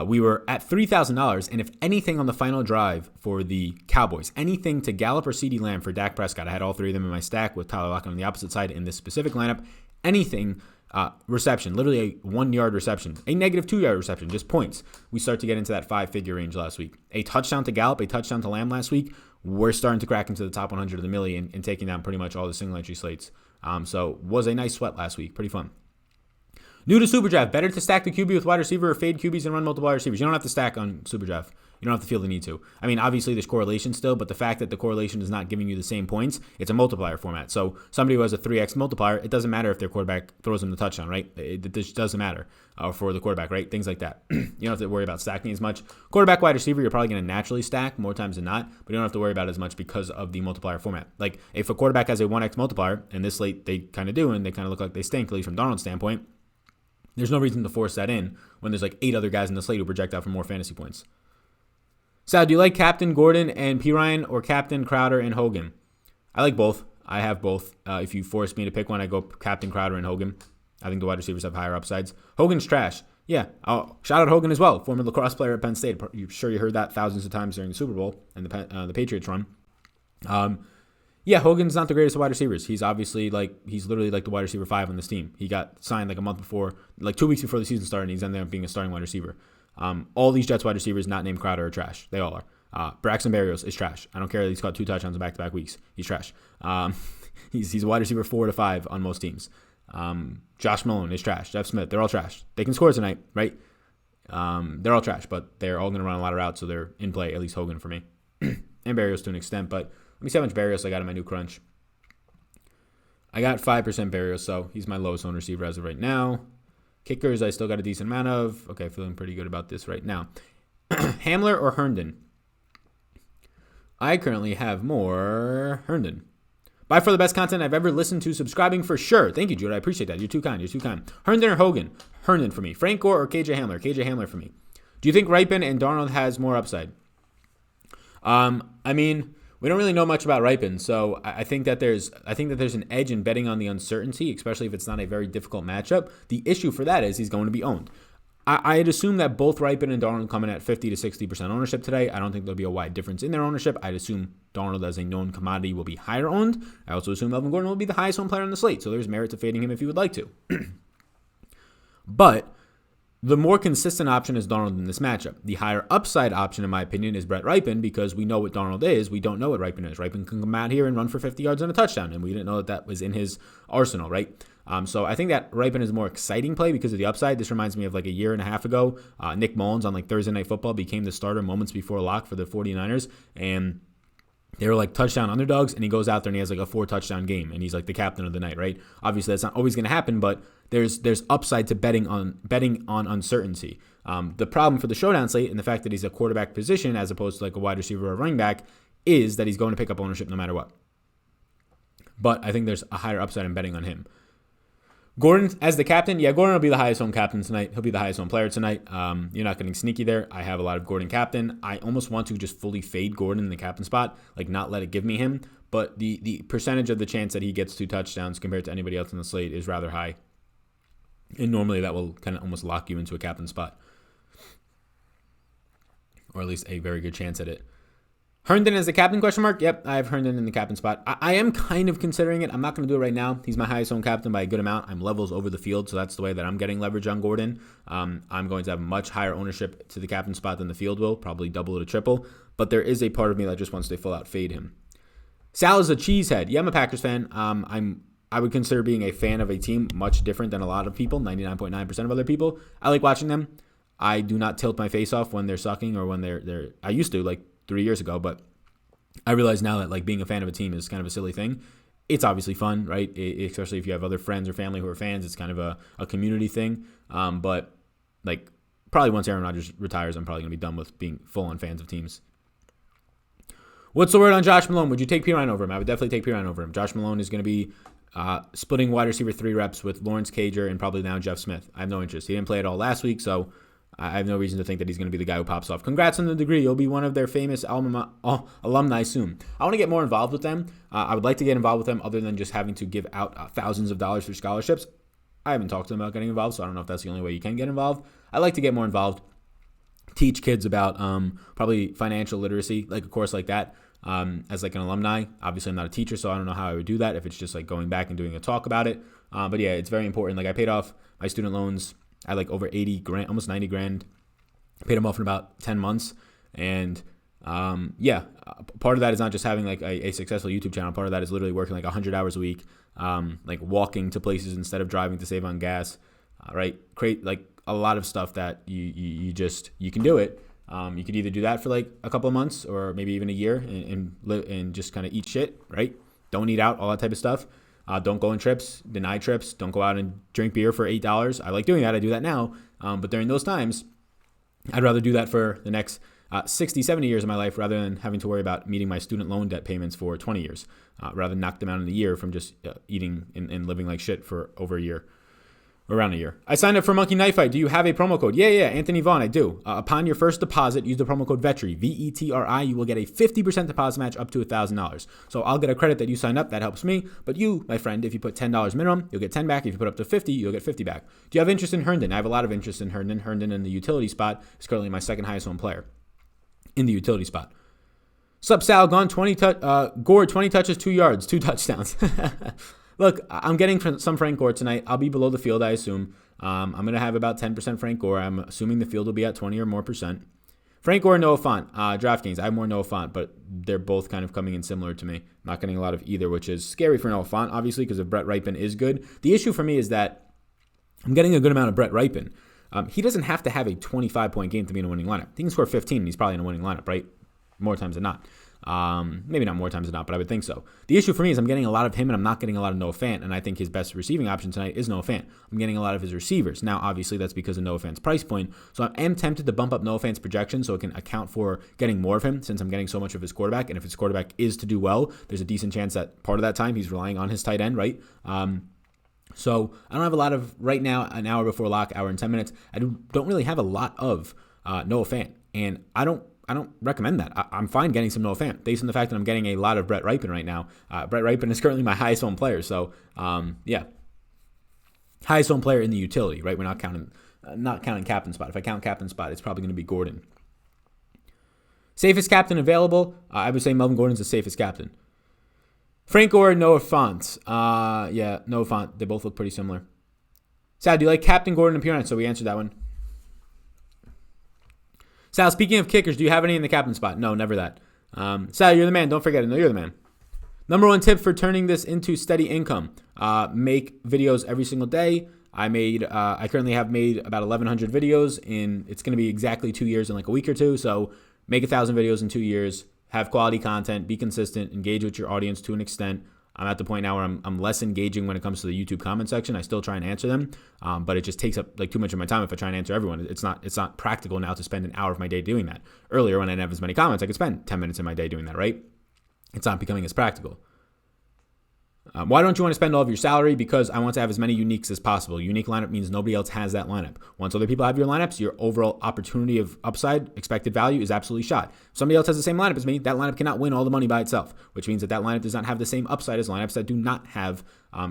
We were at $3,000, and if anything on the final drive for the Cowboys, anything to Gallup or CeeDee Lamb for Dak Prescott, I had all three of them in my stack with Tyler Lockett on the opposite side in this specific lineup, anything reception, literally a 1 yard reception, a negative 2 yard reception, just points. We start to get into that 5-figure range last week. A touchdown to Gallup, a touchdown to Lamb last week, we're starting to crack into the top 100 of the million and taking down pretty much all the single entry slates. So was a nice sweat last week. Pretty fun. New to Superdraft, better to stack the QB with wide receiver or fade QBs and run multiple wide receivers. You don't have to stack on Superdraft. You don't have to feel the need to. I mean, obviously there's correlation still, but the fact that the correlation is not giving you the same points, it's a multiplier format. So somebody who has a 3x multiplier, it doesn't matter if their quarterback throws them the touchdown, right? It just doesn't matter for the quarterback, right? Things like that. You don't have to worry about stacking as much. Quarterback, wide receiver, you're probably going to naturally stack more times than not, but you don't have to worry about it as much because of the multiplier format. Like if a quarterback has a 1x multiplier, and this slate they kind of do, and they kind of look like they stink, at least from Darnold's standpoint, there's no reason to force that in when there's like 8 other guys in the slate who project out for more fantasy points. Sal, do you like Captain Gordon and P. Ryan or Captain Crowder and Hogan? I like both. I have both. If you force me to pick one, I go Captain Crowder and Hogan. I think the wide receivers have higher upsides. Hogan's trash. Yeah, shout out Hogan as well, former lacrosse player at Penn State. I'm sure you heard that thousands of times during the Super Bowl and the Patriots run. Yeah, Hogan's not the greatest of wide receivers. He's obviously he's literally like the wide receiver 5 on this team. He got signed like a month before, like 2 weeks before the season started, and he's ended up being a starting wide receiver. All these Jets wide receivers not named Crowder are trash. They all are. Braxton Berrios is trash. I don't care that he's caught 2 touchdowns in back-to-back weeks. He's trash. He's a wide receiver 4 to 5 on most teams. Josh Malone is trash. Jeff Smith, they're all trash. They can score tonight, right? They're all trash, but they're all going to run a lot of routes, so they're in play, at least Hogan for me. And Berrios to an extent, but let me see how much Berrios I got in my new crunch. I got 5% Berrios, so he's my lowest owned receiver as of right now. Kickers, I still got a decent amount of. Okay, feeling pretty good about this right now. Hamler or Herndon? I currently have more Herndon. By far the best content I've ever listened to, subscribing for sure. Thank you, Jude. I appreciate that. You're too kind. Herndon or Hogan? Herndon for me. Frank Gore or KJ Hamler? KJ Hamler for me. Do you think Ripon and Darnold has more upside? I mean, we don't really know much about Ripon, so I think that there's an edge in betting on the uncertainty, especially if it's not a very difficult matchup. The issue for that is he's going to be owned. I'd assume that both Ripon and Darnold come in at 50 to 60% ownership today. I don't think there'll be a wide difference in their ownership. I'd assume Darnold as a known commodity will be higher owned. I also assume Melvin Gordon will be the highest owned player on the slate, so there's merit to fading him if you would like to. But The more consistent option is Darnold in this matchup. The higher upside option, in my opinion, is Brett Rypien because we know what Darnold is. We don't know what Rypien is. Rypien can come out here and run for 50 yards and a touchdown, and we didn't know that was in his arsenal, right? So I think that Rypien is a more exciting play because of the upside. This reminds me of like a year and a half ago. Nick Mullins on like Thursday Night Football became the starter moments before lock for the 49ers, and they were like touchdown underdogs, and he goes out there and he has like a 4-touchdown game, and he's like the captain of the night, right? Obviously, that's not always going to happen, but there's upside to betting on uncertainty. The problem for the showdown slate and the fact that he's a quarterback position as opposed to like a wide receiver or a running back is that he's going to pick up ownership no matter what. But I think there's a higher upside in betting on him. Gordon as the captain, yeah, Gordon will be the highest owned captain tonight. He'll be the highest owned player tonight. You're not getting sneaky there. I have a lot of Gordon captain. I almost want to just fully fade Gordon in the captain spot, like not let it give me him. But the percentage of the chance that he gets 2 touchdowns compared to anybody else in the slate is rather high. And normally that will kind of almost lock you into a captain spot. Or at least a very good chance at it. Herndon as the captain, question mark? Yep, I have Herndon in the captain spot. I am kind of considering it. I'm not going to do it right now. He's my highest owned captain by a good amount. I'm levels over the field, so that's the way that I'm getting leverage on Gordon. I'm going to have much higher ownership to the captain spot than the field will, probably double to triple. But there is a part of me that just wants to full out fade him. Sal is a cheesehead. Yeah, I'm a Packers fan. I would consider being a fan of a team much different than a lot of people, 99.9% of other people. I like watching them. I do not tilt my face off when they're sucking or when they're I used to, like 3 years ago, but I realize now that like being a fan of a team is kind of a silly thing. It's obviously fun, right? Especially if you have other friends or family who are fans, it's kind of a community thing. But like probably once Aaron Rodgers retires, I'm probably going to be done with being full-on fans of teams. What's the word on Josh Malone? Would you take Pirine over him? I would definitely take Pirine over him. Josh Malone is going to be splitting wide receiver 3 reps with Lawrence Cager and probably now Jeff Smith. I have no interest. He didn't play at all last week, so I have no reason to think that he's going to be the guy who pops off. Congrats on the degree. You'll be one of their famous alumni soon. I want to get more involved with them. I would like to get involved with them other than just having to give out thousands of dollars for scholarships. I haven't talked to them about getting involved, so I don't know if that's the only way you can get involved. I'd like to get more involved, teach kids about probably financial literacy, like a course like that. As like an alumni. Obviously I'm not a teacher, so I don't know how I would do that if it's just like going back and doing a talk about it. But yeah, it's very important. Like I paid off my student loans at like over 80 grand, almost 90 grand. Paid them off in about 10 months. And part of that is not just having like a successful YouTube channel. Part of that is literally working like 100 hours a week, like walking to places instead of driving to save on gas, right? Create like a lot of stuff that you can do it. You could either do that for like a couple of months or maybe even a year and live and just kind of eat shit, right? Don't eat out, all that type of stuff. Don't go on trips, deny trips. Don't go out and drink beer for $8. I like doing that. I do that now. But during those times, I'd rather do that for the next 60, 70 years of my life rather than having to worry about meeting my student loan debt payments for 20 years. Rather than knock them out in a year from just eating and living like shit for over a year. Around a year. I signed up for Monkey Knife Fight. Do you have a promo code? Yeah, Anthony Vaughn, I do. Upon your first deposit, use the promo code Vetri, VETRI. You will get a 50% deposit match up to $1,000. So I'll get a credit that you signed up. That helps me. But you, my friend, if you put $10 minimum, you'll get 10 back. If you put up to 50, you'll get 50 back. Do you have interest in Herndon? I have a lot of interest in Herndon. Herndon in the utility spot is currently my second highest owned player in the utility spot. Sup, Sal, gone 20 Gore, 20 touches, 2 yards, 2 touchdowns. Look, I'm getting some Frank Gore tonight. I'll be below the field, I assume. I'm going to have about 10% Frank Gore. I'm assuming the field will be at 20 or more percent. Frank Gore, Noah Fant. Draftkings, I have more Noah Fant, but they're both kind of coming in similar to me. I'm not getting a lot of either, which is scary for Noah Fant, obviously, because if Brett Rypien is good. The issue for me is that I'm getting a good amount of Brett Rypien. He doesn't have to have a 25-point game to be in a winning lineup. He can score 15, and he's probably in a winning lineup, right? More times than not. Maybe not more times than not, but I would think so. The issue for me is I'm getting a lot of him and I'm not getting a lot of Noah Fant, and I think his best receiving option tonight is Noah Fant. I'm getting a lot of his receivers. Now, obviously, that's because of Noah Fant's price point, so I am tempted to bump up Noah Fant's projection so it can account for getting more of him since I'm getting so much of his quarterback, and if his quarterback is to do well, there's a decent chance that part of that time he's relying on his tight end, right? So I don't have a lot of, right now, an hour before lock, hour and 10 minutes, I don't really have a lot of Noah Fant, and I don't recommend that. I'm fine getting some Noah Fant based on the fact that I'm getting a lot of Brett Rypien right now. Brett Rypien is currently my highest owned player. So, highest owned player in the utility, right? We're not counting captain spot. If I count captain spot, it's probably going to be Gordon. Safest captain available. I would say Melvin Gordon's the safest captain. Frank Gore, Noah Fant. Noah Fant. They both look pretty similar. Sad, do you like Captain Gordon and Pierre? So we answered that one. Sal, speaking of kickers, do you have any in the captain spot? No, never that. Sal, you're the man. Don't forget it. No, you're the man. Number one tip for turning this into steady income. Make videos every single day. I currently have made about 1,100 videos it's going to be exactly 2 years in like a week or two. So make 1,000 videos in 2 years, have quality content, be consistent, engage with your audience to an extent. I'm at the point now where I'm less engaging when it comes to the YouTube comment section. I still try and answer them, but it just takes up like too much of my time if I try and answer everyone. It's not practical now to spend an hour of my day doing that. Earlier, when I didn't have as many comments, I could spend 10 minutes in my day doing that, right? It's not becoming as practical. Why don't you want to spend all of your salary? Because I want to have as many uniques as possible. Unique lineup means nobody else has that lineup. Once other people have your lineups, your overall opportunity of upside, expected value is absolutely shot. If somebody else has the same lineup as me, that lineup cannot win all the money by itself, which means that lineup does not have the same upside as lineups that do not have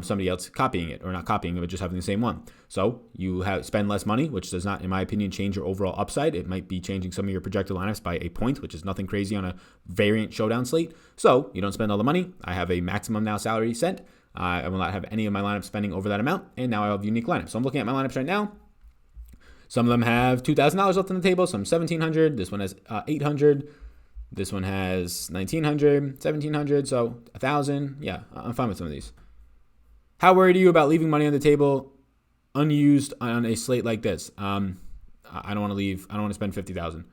somebody else copying it, or not copying it, but just having the same one. So you spend less money, which does not, in my opinion, change your overall upside. It might be changing some of your projected lineups by a point, which is nothing crazy on a variant showdown slate. So you don't spend all the money. I have a maximum now salary set. I will not have any of my lineups spending over that amount, and now I have unique lineups. So I'm looking at my lineups right now. Some of them have $2,000 left on the table, some $1,700. This one has $800. This one has $1,900, $1,700, so $1,000. Yeah, I'm fine with some of these. How worried are you about leaving money on the table unused on a slate like this? I don't want to leave. I don't want to spend $50,000.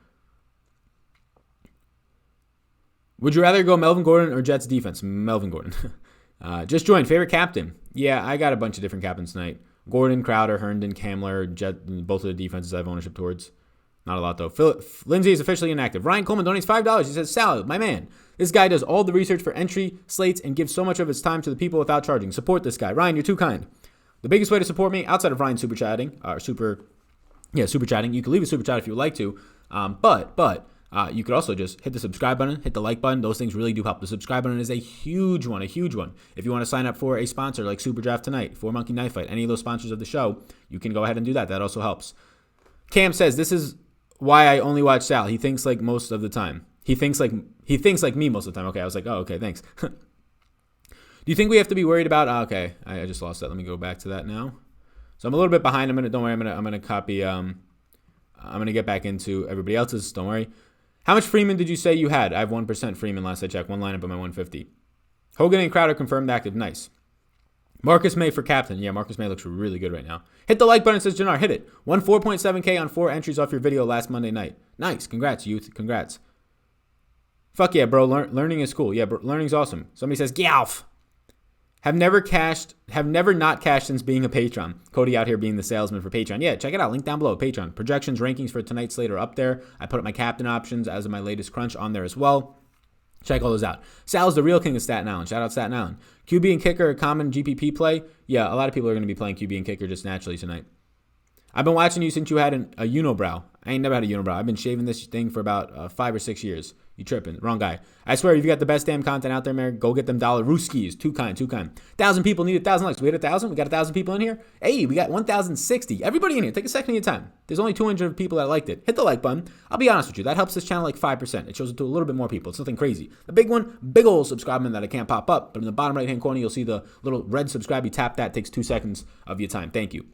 Would you rather go Melvin Gordon or Jets defense? Melvin Gordon. Just joined. Favorite captain? Yeah, I got a bunch of different captains tonight. Gordon, Crowder, Herndon, Kamler, Jet, both of the defenses I have ownership towards. Not a lot, though. Lindsay is officially inactive. Ryan Coleman donates $5. He says, Sal, my man. This guy does all the research for entry slates and gives so much of his time to the people without charging. Support this guy. Ryan, you're too kind. The biggest way to support me, outside of Ryan super chatting, super chatting, you can leave a super chat if you would like to, but you could also just hit the subscribe button, hit the like button. Those things really do help. The subscribe button is a huge one. If you want to sign up for a sponsor like Super Draft Tonight, For Monkey Knife Fight, any of those sponsors of the show, you can go ahead and do that. That also helps. Cam says, this is why I only watch Sal. He thinks like most of the time. He thinks like me most of the time. Okay, I was like, oh, okay, thanks. Do you think we have to be worried about? Okay, I just lost that. Let me go back to that now. So I'm a little bit behind. Don't worry. I'm gonna copy. I'm gonna get back into everybody else's. Don't worry. How much Freeman did you say you had? I have 1% Freeman last I checked. One lineup on my 150. Hogan and Crowder confirmed active. Nice. Marcus May for captain. Yeah, Marcus May looks really good right now. Hit the like button, says Jannar. Hit it. Won 4.7K on 4 entries off your video last Monday night. Nice. Congrats, youth. Congrats. Fuck yeah, bro. Learning is cool. Yeah, bro, learning's awesome. Somebody says, Gyalf. Have never not cashed since being a patron. Cody out here being the salesman for Patreon. Yeah, check it out. Link down below. Patreon. Projections, rankings for tonight's slate are up there. I put up my captain options as of my latest crunch on there as well. Check all those out. Sal's the real king of Staten Island. Shout out Staten Island. QB and kicker, a common GPP play. Yeah, a lot of people are going to be playing QB and kicker just naturally tonight. I've been watching you since you had a unibrow. I ain't never had a unibrow. I've been shaving this thing for about 5 or 6 years. You tripping. Wrong guy. I swear, if you got the best damn content out there, man, go get them dollar Rooskies. Too kind. 1,000 people need 1,000 likes. We had 1,000. We got 1,000 people in here. Hey, we got 1,060. Everybody in here, take a second of your time. There's only 200 people that liked it. Hit the like button. I'll be honest with you. That helps this channel like 5%. It shows it to a little bit more people. It's nothing crazy. The big one, big old subscribe button that I can't pop up. But in the bottom right-hand corner, you'll see the little red subscribe. You tap that. It takes 2 seconds of your time. Thank you.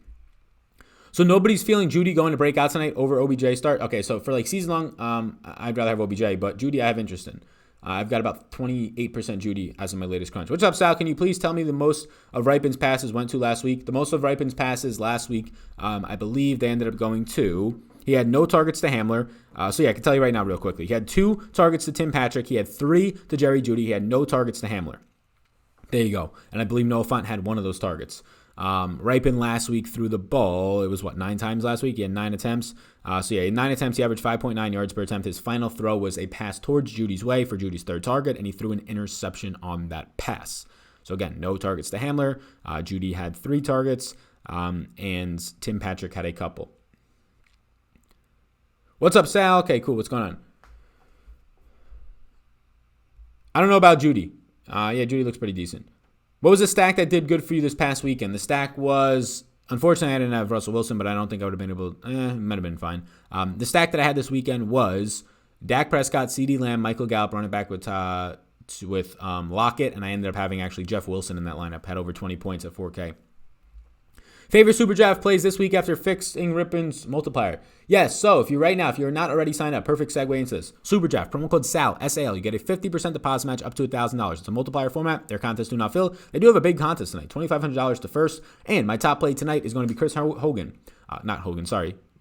So nobody's feeling Judy going to break out tonight over OBJ start. Okay, so for like season long, I'd rather have OBJ, but Judy I have interest in. I've got about 28% Judy as of my latest crunch. What's up, Sal? Can you please tell me the most of Ripen's passes went to last week? The most of Ripen's passes last week, I believe they ended up going to. He had no targets to Hamler. So yeah, I can tell you right now real quickly. He had 2 targets to Tim Patrick. He had 3 to Jerry Judy. He had no targets to Hamler. There you go. And I believe Noah Font had 1 of those targets. Ripon last week threw the ball. It was 9 times last week. He had 9 attempts. So yeah, in 9 attempts, he averaged 5.9 yards per attempt. His final throw was a pass towards Judy's way for Judy's 3rd target, and he threw an interception on that pass. So again, no targets to Hamler. Judy had 3 targets, and Tim Patrick had a couple. What's up, Sal? Okay, cool. What's going on? I don't know about Judy. Yeah, Judy looks pretty decent. What was the stack that did good for you this past weekend? The stack was, unfortunately, I didn't have Russell Wilson, but I don't think I would have been able to, it might have been fine. The stack that I had this weekend was Dak Prescott, CeeDee Lamb, Michael Gallup running back with Lockett, and I ended up having actually Jeff Wilson in that lineup, had over 20 points at 4K. Favorite Super Draft plays this week after fixing Rippon's multiplier. Yes, so if you're not already signed up, perfect segue into this. Super Draft, promo code SAL, S-A-L. You get a 50% deposit match up to $1,000. It's a multiplier format. Their contests do not fill. They do have a big contest tonight, $2,500 to first. And my top play tonight is going to be Chris Hogan.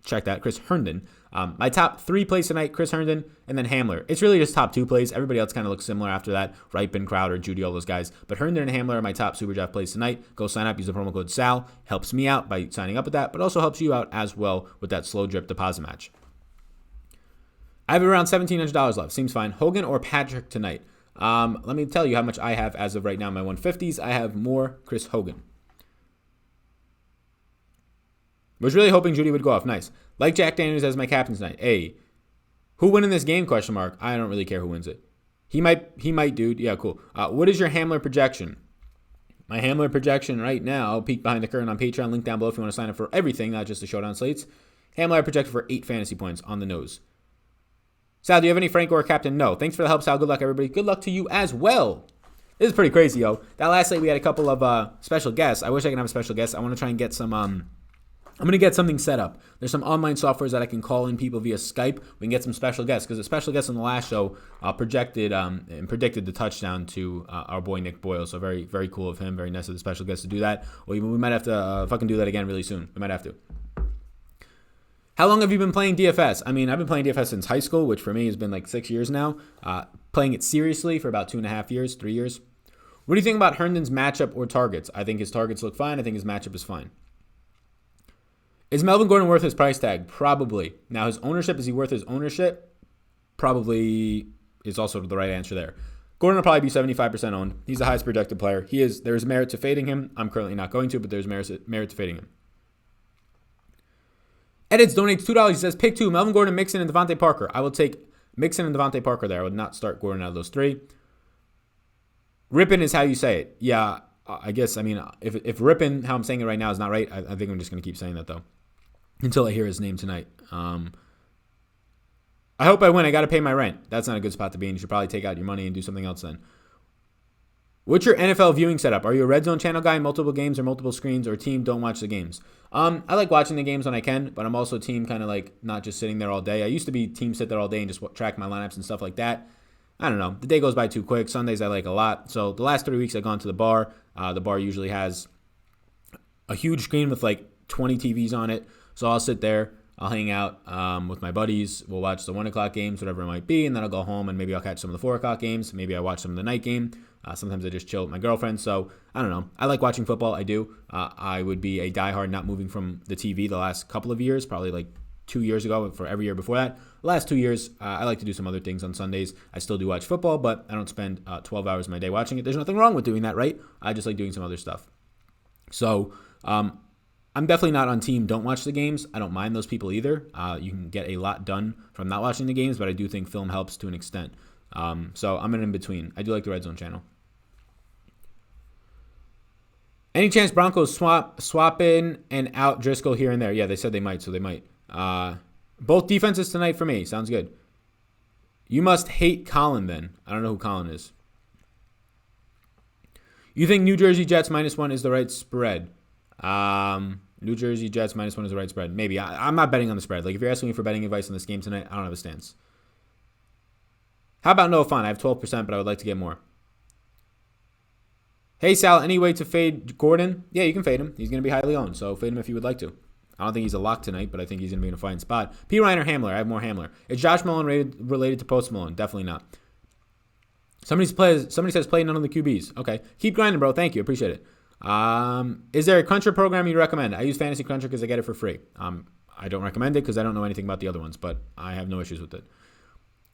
Check that, Chris Herndon. My top 3 plays tonight, Chris Herndon, and then Hamler. It's really just top 2 plays. Everybody else kind of looks similar after that. Ripon, Crowder, Judy, all those guys. But Herndon and Hamler are my top Super Draft plays tonight. Go sign up. Use the promo code SAL. Helps me out by signing up with that, but also helps you out as well with that slow drip deposit match. I have around $1,700 left. Seems fine. Hogan or Patrick tonight? Let me tell you how much I have as of right now. My 150s, I have more Chris Hogan. Was really hoping Judy would go off. Nice. Like Jack Daniels as my captain tonight. Hey, who win in this game? ? I don't really care who wins it. He might, dude. Yeah, cool. What is your Hamler projection? My Hamler projection right now, peek behind the curtain on Patreon, link down below if you want to sign up for everything, not just the Showdown slates. Hamler I projected for 8 fantasy points on the nose. Sal, do you have any Frank or captain? No. Thanks for the help, Sal. Good luck, everybody. Good luck to you as well. This is pretty crazy, yo. That last slate we had a couple of special guests. I wish I could have a special guest. I want to try and get some I'm going to get something set up. There's some online softwares that I can call in people via Skype. We can get some special guests because the special guest on the last show predicted the touchdown to our boy Nick Boyle. So very, very cool of him. Very nice of the special guest to do that. Well, we might have to fucking do that again really soon. We might have to. How long have you been playing DFS? I mean, I've been playing DFS since high school, which for me has been like 6 years now. Playing it seriously for about 2.5 years, 3 years. What do you think about Herndon's matchup or targets? I think his targets look fine. I think his matchup is fine. Is Melvin Gordon worth his price tag? Probably. Now, his ownership, is he worth his ownership? Probably is also the right answer there. Gordon will probably be 75% owned. He's the highest projected player. There's merit to fading him. I'm currently not going to, but there's merit to fading him. Edits donates $2. He says, pick 2, Melvin Gordon, Mixon, and Devontae Parker. I will take Mixon and Devontae Parker there. I would not start Gordon out of those 3. Ripon is how you say it. Yeah, I guess, I mean, if Ripon, how I'm saying it right now, is not right, I think I'm just going to keep saying that, though, until I hear his name tonight. I hope I win. I got to pay my rent. That's not a good spot to be in. You should probably take out your money and do something else then. What's your NFL viewing setup? Are you a red zone channel guy, multiple games or multiple screens, or team don't watch the games? I like watching the games when I can, but I'm also team kind of like not just sitting there all day. I used to be team sit there all day and just track my lineups and stuff like that. I don't know. The day goes by too quick. Sundays I like a lot. So the last 3 weeks I've gone to the bar. The bar usually has a huge screen with like 20 TVs on it. So I'll sit there. I'll hang out with my buddies. We'll watch the 1 o'clock games, whatever it might be, and then I'll go home and maybe I'll catch some of the 4 o'clock games. Maybe I watch some of the night game. Sometimes I just chill with my girlfriend. So I don't know. I like watching football. I do. I would be a diehard not moving from the TV the last couple of years, probably like 2 years ago, for every year before that. The last 2 years, I like to do some other things on Sundays. I still do watch football, but I don't spend 12 hours of my day watching it. There's nothing wrong with doing that, right? I just like doing some other stuff. So I'm definitely not on team don't watch the games. I don't mind those people either. You can get a lot done from not watching the games, but I do think film helps to an extent. So I'm in between. I do like the Red Zone channel. Any chance Broncos swap in and out Driscoll here and there? Yeah, they said they might, so they might. Both defenses tonight for me. Sounds good. You must hate Colin then. I don't know who Colin is. You think New Jersey Jets -1 is the right spread? New Jersey Jets -1 is the right spread. Maybe. I'm not betting on the spread. Like, if you're asking me for betting advice on this game tonight, I don't have a stance. How about Noah Fant? I have 12%, but I would like to get more. Hey, Sal, any way to fade Gordon? Yeah, you can fade him. He's going to be highly owned, so fade him if you would like to. I don't think he's a lock tonight, but I think he's going to be in a fine spot. P. Ryan or Hamler? I have more Hamler. Is Josh Mullen related to Post Malone? Definitely not. Somebody says play none of the QBs. Okay. Keep grinding, bro. Thank you. Appreciate it. Is there a Cruncher program you recommend? I use Fantasy Cruncher because I get it for free. I don't recommend it because I don't know anything about the other ones, but I have no issues with it.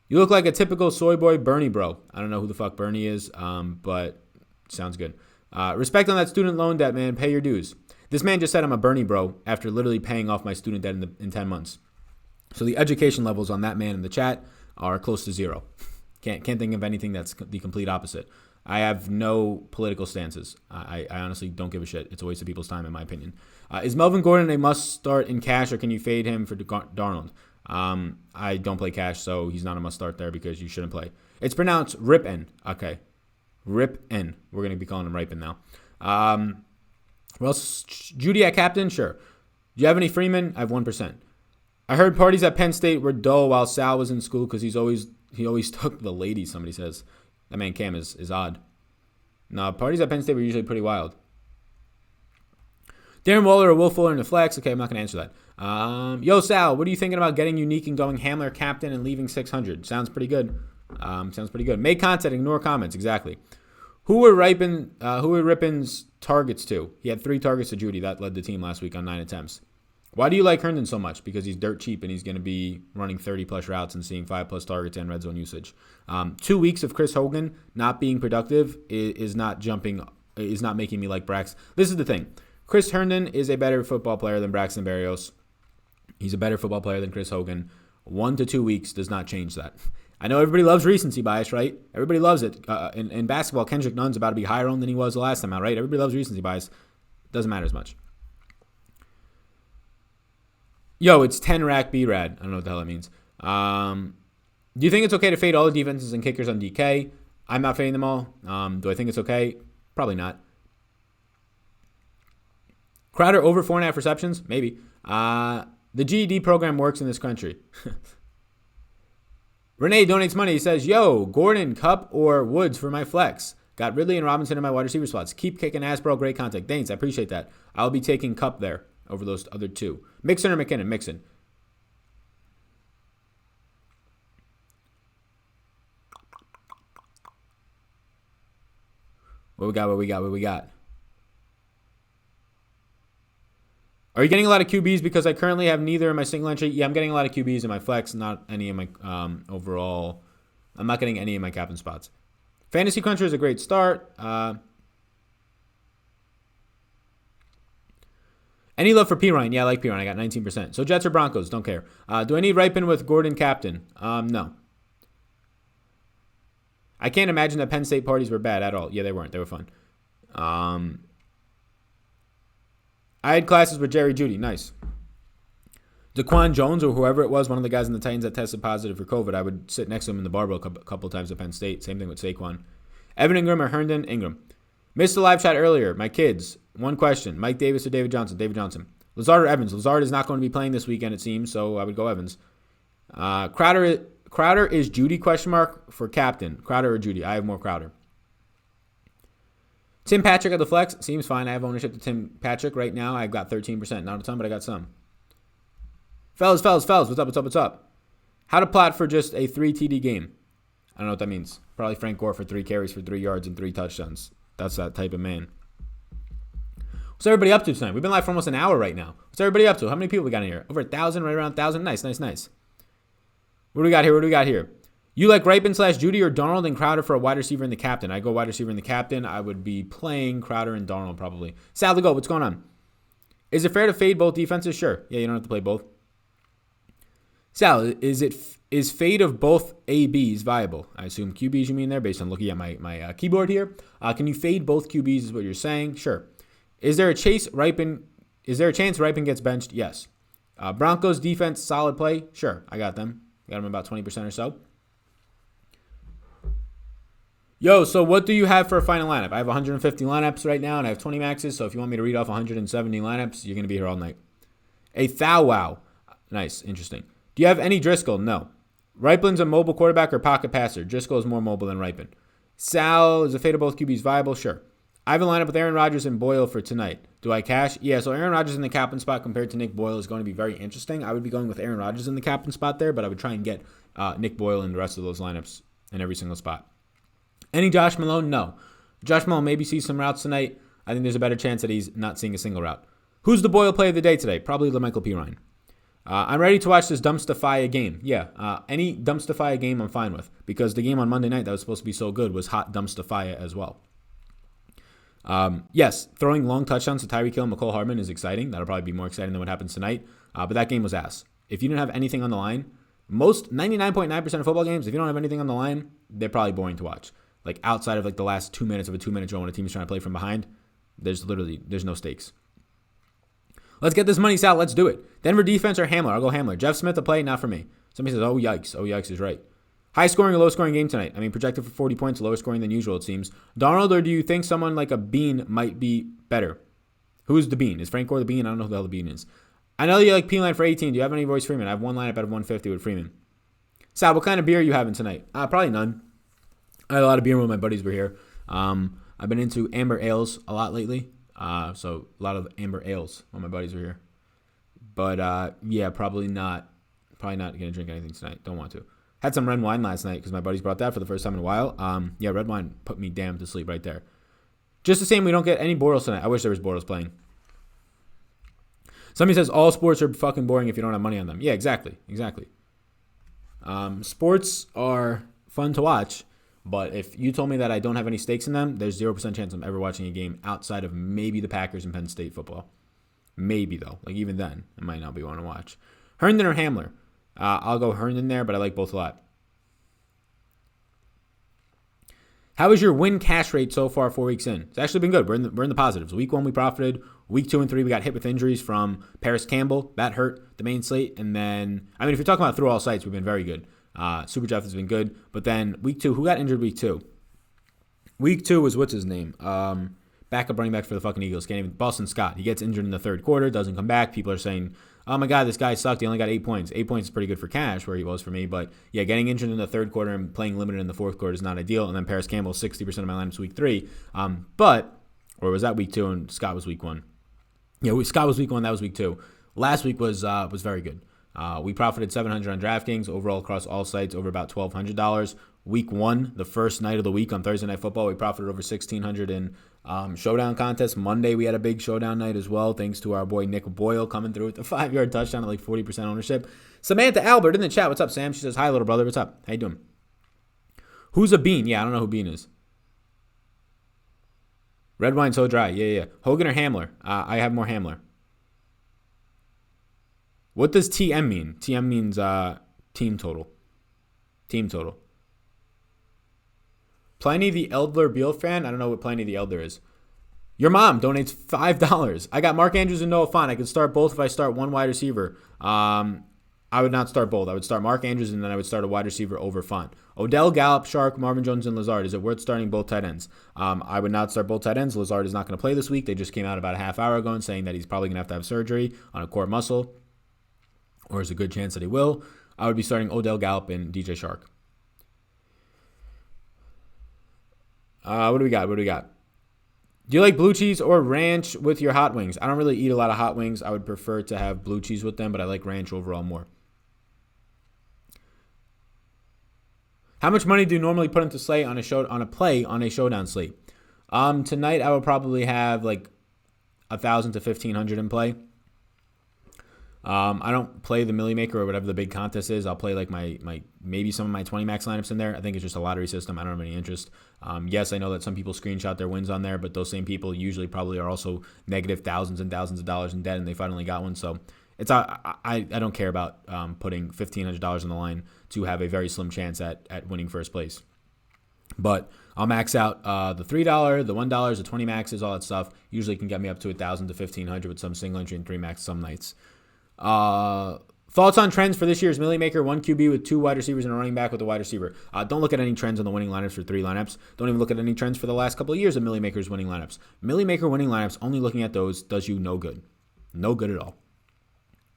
You look like a typical soy boy Bernie bro. I don't know who the fuck Bernie is, but sounds good. Respect on that student loan debt, man. Pay your dues. This man just said I'm a Bernie bro after literally paying off my student debt in 10 months. So the education levels on that man in the chat are close to 0. Can't think of anything that's the complete opposite. I have no political stances. I honestly don't give a shit. It's a waste of people's time, in my opinion. Is Melvin Gordon a must start in cash, or can you fade him for Darnold? I don't play cash, so he's not a must start there because you shouldn't play. It's pronounced Ripon. Okay. Ripon. We're going to be calling him Ripon now. Well, Judy at captain, sure. Do you have any Freeman? I have 1%. I heard parties at Penn State were dull while Sal was in school because he always took the ladies, somebody says. That man Cam is odd. No, parties at Penn State were usually pretty wild. Darren Waller or Will Fuller in the flex? Okay, I'm not going to answer that. Yo, Sal, what are you thinking about getting unique and going Hamler captain and leaving 600? Sounds pretty good. Make content, ignore comments. Exactly. Who were Rippon's targets to? He had 3 targets to Judy. That led the team last week on 9 attempts. Why do you like Herndon so much? Because he's dirt cheap and he's going to be running 30-plus routes and seeing 5-plus targets and red zone usage. 2 weeks of Chris Hogan not being productive is not making me like Brax. This is the thing. Chris Herndon is a better football player than Braxton Berrios. He's a better football player than Chris Hogan. 1 to 2 weeks does not change that. I know everybody loves recency bias, right? Everybody loves it. In basketball, Kendrick Nunn's about to be higher owned than he was the last time out, right? Everybody loves recency bias. Doesn't matter as much. Yo, it's 10 rack B-Rad. I don't know what the hell that means. Do you think it's okay to fade all the defenses and kickers on DK? I'm not fading them all. Do I think it's okay? Probably not. Crowder over 4.5 receptions? Maybe. The GED program works in this country. Renee donates money. He says, yo, Gordon, Cup, or Woods for my flex. Got Ridley and Robinson in my wide receiver spots. Keep kicking ass, bro. Great contact. Thanks. I appreciate that. I'll be taking Cup there over those other 2. Mixon or McKinnon? Mixon. What we got? Are you getting a lot of QBs? Because I currently have neither in my single entry. Yeah, I'm getting a lot of QBs in my flex, not any in my overall. I'm not getting any in my captain spots. Fantasy Cruncher is a great start. Any love for P. Ryan? Yeah, I like P. Ryan. I got 19%. So Jets or Broncos? Don't care. Do I need Ripon with Gordon captain? No. I can't imagine that Penn State parties were bad at all. Yeah, they weren't. They were fun. I had classes with Jerry Jeudy. Nice. Daquan Jones or whoever it was, one of the guys in the Titans that tested positive for COVID, I would sit next to him in the barbell a couple times at Penn State. Same thing with Saquon. Evan Ingram or Herndon? Ingram. Missed the live chat earlier. My kids. One question. Mike Davis or David Johnson? David Johnson. Lazard or Evans? Lazard is not going to be playing this weekend, it seems, so I would go Evans. Crowder is Judy, question mark, for captain. Crowder or Judy? I have more Crowder. Tim Patrick at the flex. Seems fine. I have ownership to Tim Patrick right now. I've got 13%. Not a ton, but I got some. Fellas. What's up? How to plot for just a 3 TD game? I don't know what that means. Probably Frank Gore for 3 carries for 3 yards and 3 touchdowns. That's that type of man. What's everybody up to tonight? We've been live for almost an hour right now. What's everybody up to? How many people we got in here? Over 1,000, right around 1,000? Nice. What do we got here? You like Ripon / Judy or Darnold and Crowder for a wide receiver and the captain? I go wide receiver and the captain. I would be playing Crowder and Darnold probably. Sal to go. What's going on? Is it fair to fade both defenses? Sure. Yeah, you don't have to play both. Sal, is fade of both ABs viable? I assume QBs you mean there based on looking at my keyboard here. Can you fade both QBs is what you're saying? Sure. Is there a chance Ripon gets benched? Yes. Broncos defense, solid play? Sure. I got them. Got them about 20% or so. Yo, so what do you have for a final lineup? I have 150 lineups right now, and I have 20 maxes, so if you want me to read off 170 lineups, you're going to be here all night. A Thou Wow. Nice. Interesting. Do you have any Driscoll? No. Ripon's a mobile quarterback or pocket passer? Driscoll is more mobile than Ripon. Sal, is a fade of both QBs viable? Sure. I have a lineup with Aaron Rodgers and Boyle for tonight. Do I cash? Yeah, so Aaron Rodgers in the captain spot compared to Nick Boyle is going to be very interesting. I would be going with Aaron Rodgers in the captain spot there, but I would try and get Nick Boyle in the rest of those lineups in every single spot. Any Josh Malone? No. Josh Malone maybe sees some routes tonight. I think there's a better chance that he's not seeing a single route. Who's the Boyle play of the day today? Probably LaMichael P. Ryan. I'm ready to watch this Dumpstify game. Yeah, any Dumpstify game I'm fine with because the game on Monday night that was supposed to be so good was hot Dumpstify as well. Yes, throwing long touchdowns to Tyreek Hill and McCole Hardman is exciting. That'll probably be more exciting than what happens tonight. But that game was ass. If you didn't have anything on the line, most 99.9% of football games, if you don't have anything on the line, they're probably boring to watch. Like outside of like the last 2 minutes of a 2-minute drill when a team is trying to play from behind, there's no stakes. Let's get this money, Sal. Let's do it. Denver defense or Hamler? I'll go Hamler. Jeff Smith, a play? Not for me. Somebody says, oh, yikes. Oh, yikes is right. High scoring or low scoring game tonight? I mean, projected for 40 points, lower scoring than usual, it seems. Darnold, or do you think someone like a Bean might be better? Who's the Bean? Is Frank Gore the Bean? I don't know who the hell the Bean is. I know you like P-Line for 18. Do you have any Royce Freeman? I have one lineup out of 150 with Freeman. Sal, what kind of beer are you having tonight? Probably none. I had a lot of beer when my buddies were here. I've been into amber ales a lot lately. So a lot of amber ales when my buddies were here. But yeah, probably not going to drink anything tonight. Don't want to. Had some red wine last night because my buddies brought that for the first time in a while. Yeah, red wine put me damn to sleep right there. Just the same, we don't get any Bortles tonight. I wish there was Bortles playing. Somebody says all sports are fucking boring if you don't have money on them. Yeah, exactly. Sports are fun to watch, but if you told me that I don't have any stakes in them, there's 0% chance I'm ever watching a game outside of maybe the Packers and Penn State football. Maybe, though. Like, even then, it might not be one to watch. Herndon or Hamler? I'll go Herndon there, but I like both a lot. How is your win cash rate so far 4 weeks in? It's actually been good. We're in the positives. Week 1, we profited. Week 2 and 3, we got hit with injuries from Paris Campbell. That hurt the main slate. And then, I mean, if you're talking about through all sites, we've been very good. Super Jeff has been good. But then week 2, who got injured week 2? Week 2 was, what's his name? Backup running back for the fucking Eagles. Can't even, Boston Scott. He gets injured in the third quarter, doesn't come back. People are saying, oh my God, this guy sucked. He only got 8 points. 8 points is pretty good for cash, where he was for me. But yeah, getting injured in the third quarter and playing limited in the fourth quarter is not ideal. And then Paris Campbell, 60% of my lineups week 3. Or was that week 2 and Scott was week 1? Yeah, Scott was week 1. That was week 2. Last week was very good. We profited $700 on Draftkings overall across all sites, over about $1,200. Week 1, the first night of the week on Thursday Night Football, we profited over $1,600 in Showdown contest. Monday, we had a big Showdown night as well, thanks to our boy Nick Boyle coming through with the 5-yard touchdown at like 40% ownership. Samantha Albert in the chat. What's up, Sam? She says, hi, little brother. What's up? How you doing? Who's a Bean? Yeah, I don't know who Bean is. Red wine so dry. Yeah. Hogan or Hamler? I have more Hamler. What does TM mean? TM means team total. Team total. Pliny the Elder Beal fan? I don't know what Pliny the Elder is. Your mom donates $5. I got Mark Andrews and Noah Fant. I could start both if I start one wide receiver. I would not start both. I would start Mark Andrews and then I would start a wide receiver over Fant. Odell, Gallup, Shark, Marvin Jones, and Lazard. Is it worth starting both tight ends? I would not start both tight ends. Lazard is not going to play this week. They just came out about a half hour ago and saying that he's probably going to have surgery on a core muscle, or there's a good chance that he will. I would be starting Odell, Gallup, and DJ Shark. What do we got? Do you like blue cheese or ranch with your hot wings? I don't really eat a lot of hot wings. I would prefer to have blue cheese with them, but I like ranch overall more. How much money do you normally put into slate on a play on a showdown slate? Tonight I would probably have like 1,000 to 1,500 in play. I don't play the Millie Maker or whatever the big contest is. I'll play like my maybe some of my 20 max lineups in there. I think it's just a lottery system. I don't have any interest. Yes, I know that some people screenshot their wins on there, but those same people usually probably are also negative thousands and thousands of dollars in debt, and they finally got one. So it's I don't care about putting $1,500 on the line to have a very slim chance at winning first place. But I'll max out the $3, the $1, the 20 maxes, all that stuff. Usually can get me up to 1,000 to 1,500 with some single entry and 3 max some nights. Thoughts on trends for this year's Millie Maker? 1 QB with 2 wide receivers and a running back with a wide receiver. Don't look at any trends on the winning lineups for 3 lineups. Don't even look at any trends for the last couple of years of Millie Maker's winning lineups. Millie Maker winning lineups, only looking at those does you no good. No good at all.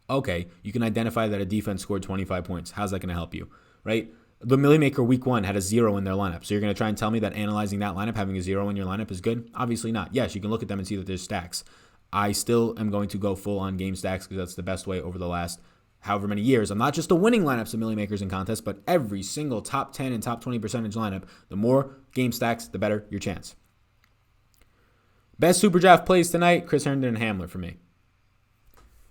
Okay, you can identify that a defense scored 25 points. How's that going to help you, right? The Millie Maker week 1 had a 0 in their lineup. So you're going to try and tell me that analyzing that lineup, having a 0 in your lineup is good? Obviously not. Yes, you can look at them and see that there's stacks. I still am going to go full on game stacks because that's the best way over the last however many years. I'm not just the winning lineups of Millie Makers in contests, but every single top 10 and top 20 percentage lineup. The more game stacks, the better your chance. Best super draft plays tonight, Chris Herndon and Hamler for me.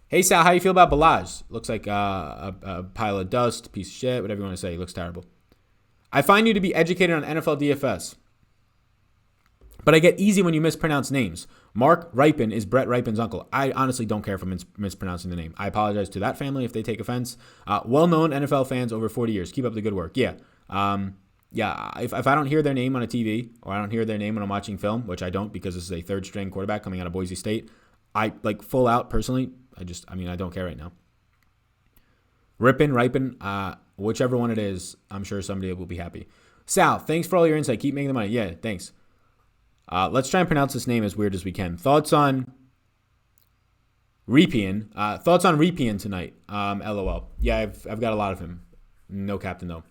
Hey Sal, how you feel about Balaj? Looks like a pile of dust, piece of shit, whatever you want to say. He looks terrible. I find you to be educated on NFL DFS, but I get easy when you mispronounce names. Mark Ripon is Brett Ripon's uncle. I honestly don't care if I'm mispronouncing the name. I apologize to that family if they take offense. Well-known NFL fans over 40 years. Keep up the good work. Yeah. If I don't hear their name on a TV or I don't hear their name when I'm watching film, which I don't because this is a third-string quarterback coming out of Boise State, I like full out personally. I don't care right now. Ripon, whichever one it is, I'm sure somebody will be happy. Sal, thanks for all your insight. Keep making the money. Yeah, thanks. Let's try and pronounce this name as weird as we can. Thoughts on Ripien. Thoughts on Ripien tonight? LOL. Yeah, I've got a lot of him. No captain, though.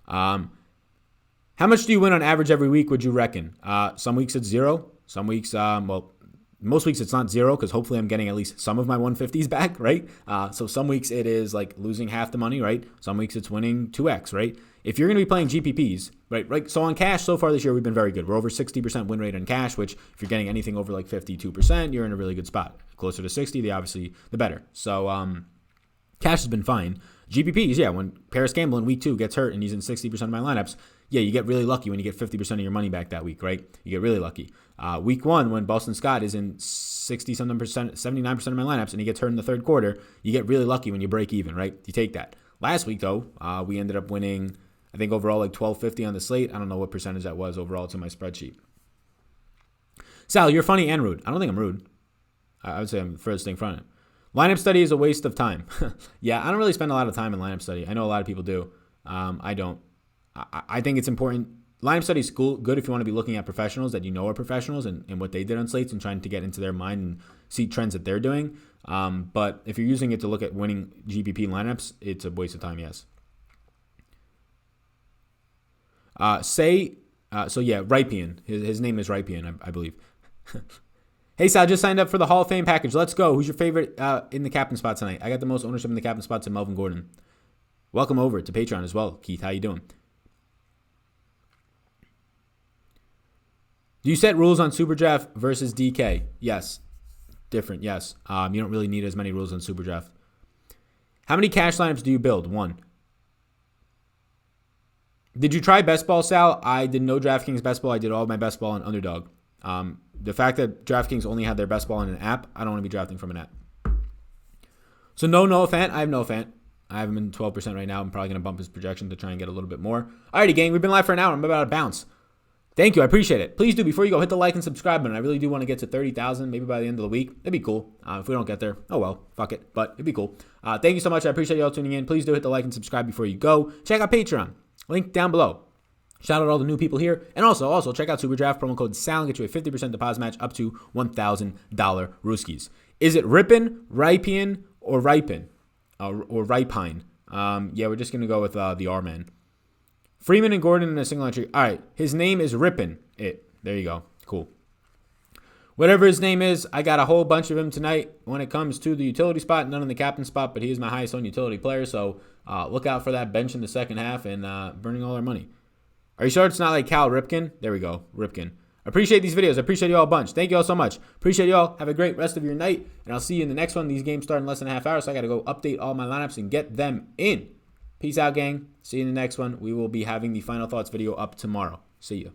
How much do you win on average every week, would you reckon? Some weeks it's 0. Some weeks, most weeks it's not 0 because hopefully I'm getting at least some of my 150s back, right? So some weeks it is like losing half the money, right? Some weeks it's winning 2x, right? If you're going to be playing GPPs, right? So on cash so far this year, we've been very good. We're over 60% win rate on cash, which if you're getting anything over like 52%, you're in a really good spot. Closer to 60, the better. So cash has been fine. GPPs, yeah, when Paris Campbell in week 2 gets hurt and he's in 60% of my lineups, yeah, you get really lucky when you get 50% of your money back that week, right? You get really lucky. Week 1, when Boston Scott is in 60-something percent, 79% of my lineups, and he gets hurt in the third quarter, you get really lucky when you break even, right? You take that. Last week, though, we ended up winning, I think overall like 1250 on the slate. I don't know what percentage that was overall. It's in my spreadsheet. Sal, you're funny and rude. I don't think I'm rude. I would say I'm the furthest thing from it. Lineup study is a waste of time. Yeah, I don't really spend a lot of time in lineup study. I know a lot of people do. I don't. I think it's important. Lineup study is good if you want to be looking at professionals that you know are professionals and what they did on slates and trying to get into their mind and see trends that they're doing. But if you're using it to look at winning GPP lineups, it's a waste of time, yes. Ripien. His name is Ripien, I believe. Hey, Sal, just signed up for the Hall of Fame package. Let's go. Who's your favorite in the captain spot tonight? I got the most ownership in the captain spots in Melvin Gordon. Welcome over to Patreon as well, Keith. How you doing? Do you set rules on Superdraft versus DK? Yes. Different, yes. You don't really need as many rules on Superdraft. How many cash lineups do you build? 1. Did you try best ball, Sal? I did no DraftKings best ball. I did all of my best ball on Underdog. The fact that DraftKings only had their best ball in an app, I don't want to be drafting from an app. So no Noah Fant. I have Noah Fant. I have him in 12% right now. I'm probably going to bump his projection to try and get a little bit more. Alrighty, gang. We've been live for an hour. I'm about to bounce. Thank you. I appreciate it. Please do, before you go, hit the like and subscribe button. I really do want to get to 30,000 maybe by the end of the week. It'd be cool. If we don't get there, oh well, fuck it. But it'd be cool. Thank you so much. I appreciate you all tuning in. Please do hit the like and subscribe before you go. Check out Patreon. Link down below. Shout out all the new people here. And also check out Superdraft. Promo code SAL. Get you a 50% deposit match up to $1,000 Rooskies. Is it Ripien, or Ripin? Or Ripine? Yeah, we're just going to go with the R-man. Freeman and Gordon in a single entry. All right. His name is Ripin. There you go. Cool. Whatever his name is, I got a whole bunch of him tonight when it comes to the utility spot. None in the captain spot, but he is my highest owned utility player. So look out for that bench in the second half and burning all our money. Are you sure it's not like Cal Ripken? There we go. Ripken. Appreciate these videos. I appreciate you all a bunch. Thank you all so much. Appreciate you all. Have a great rest of your night. And I'll see you in the next one. These games start in less than a half hour, so I got to go update all my lineups and get them in. Peace out, gang. See you in the next one. We will be having the final thoughts video up tomorrow. See you.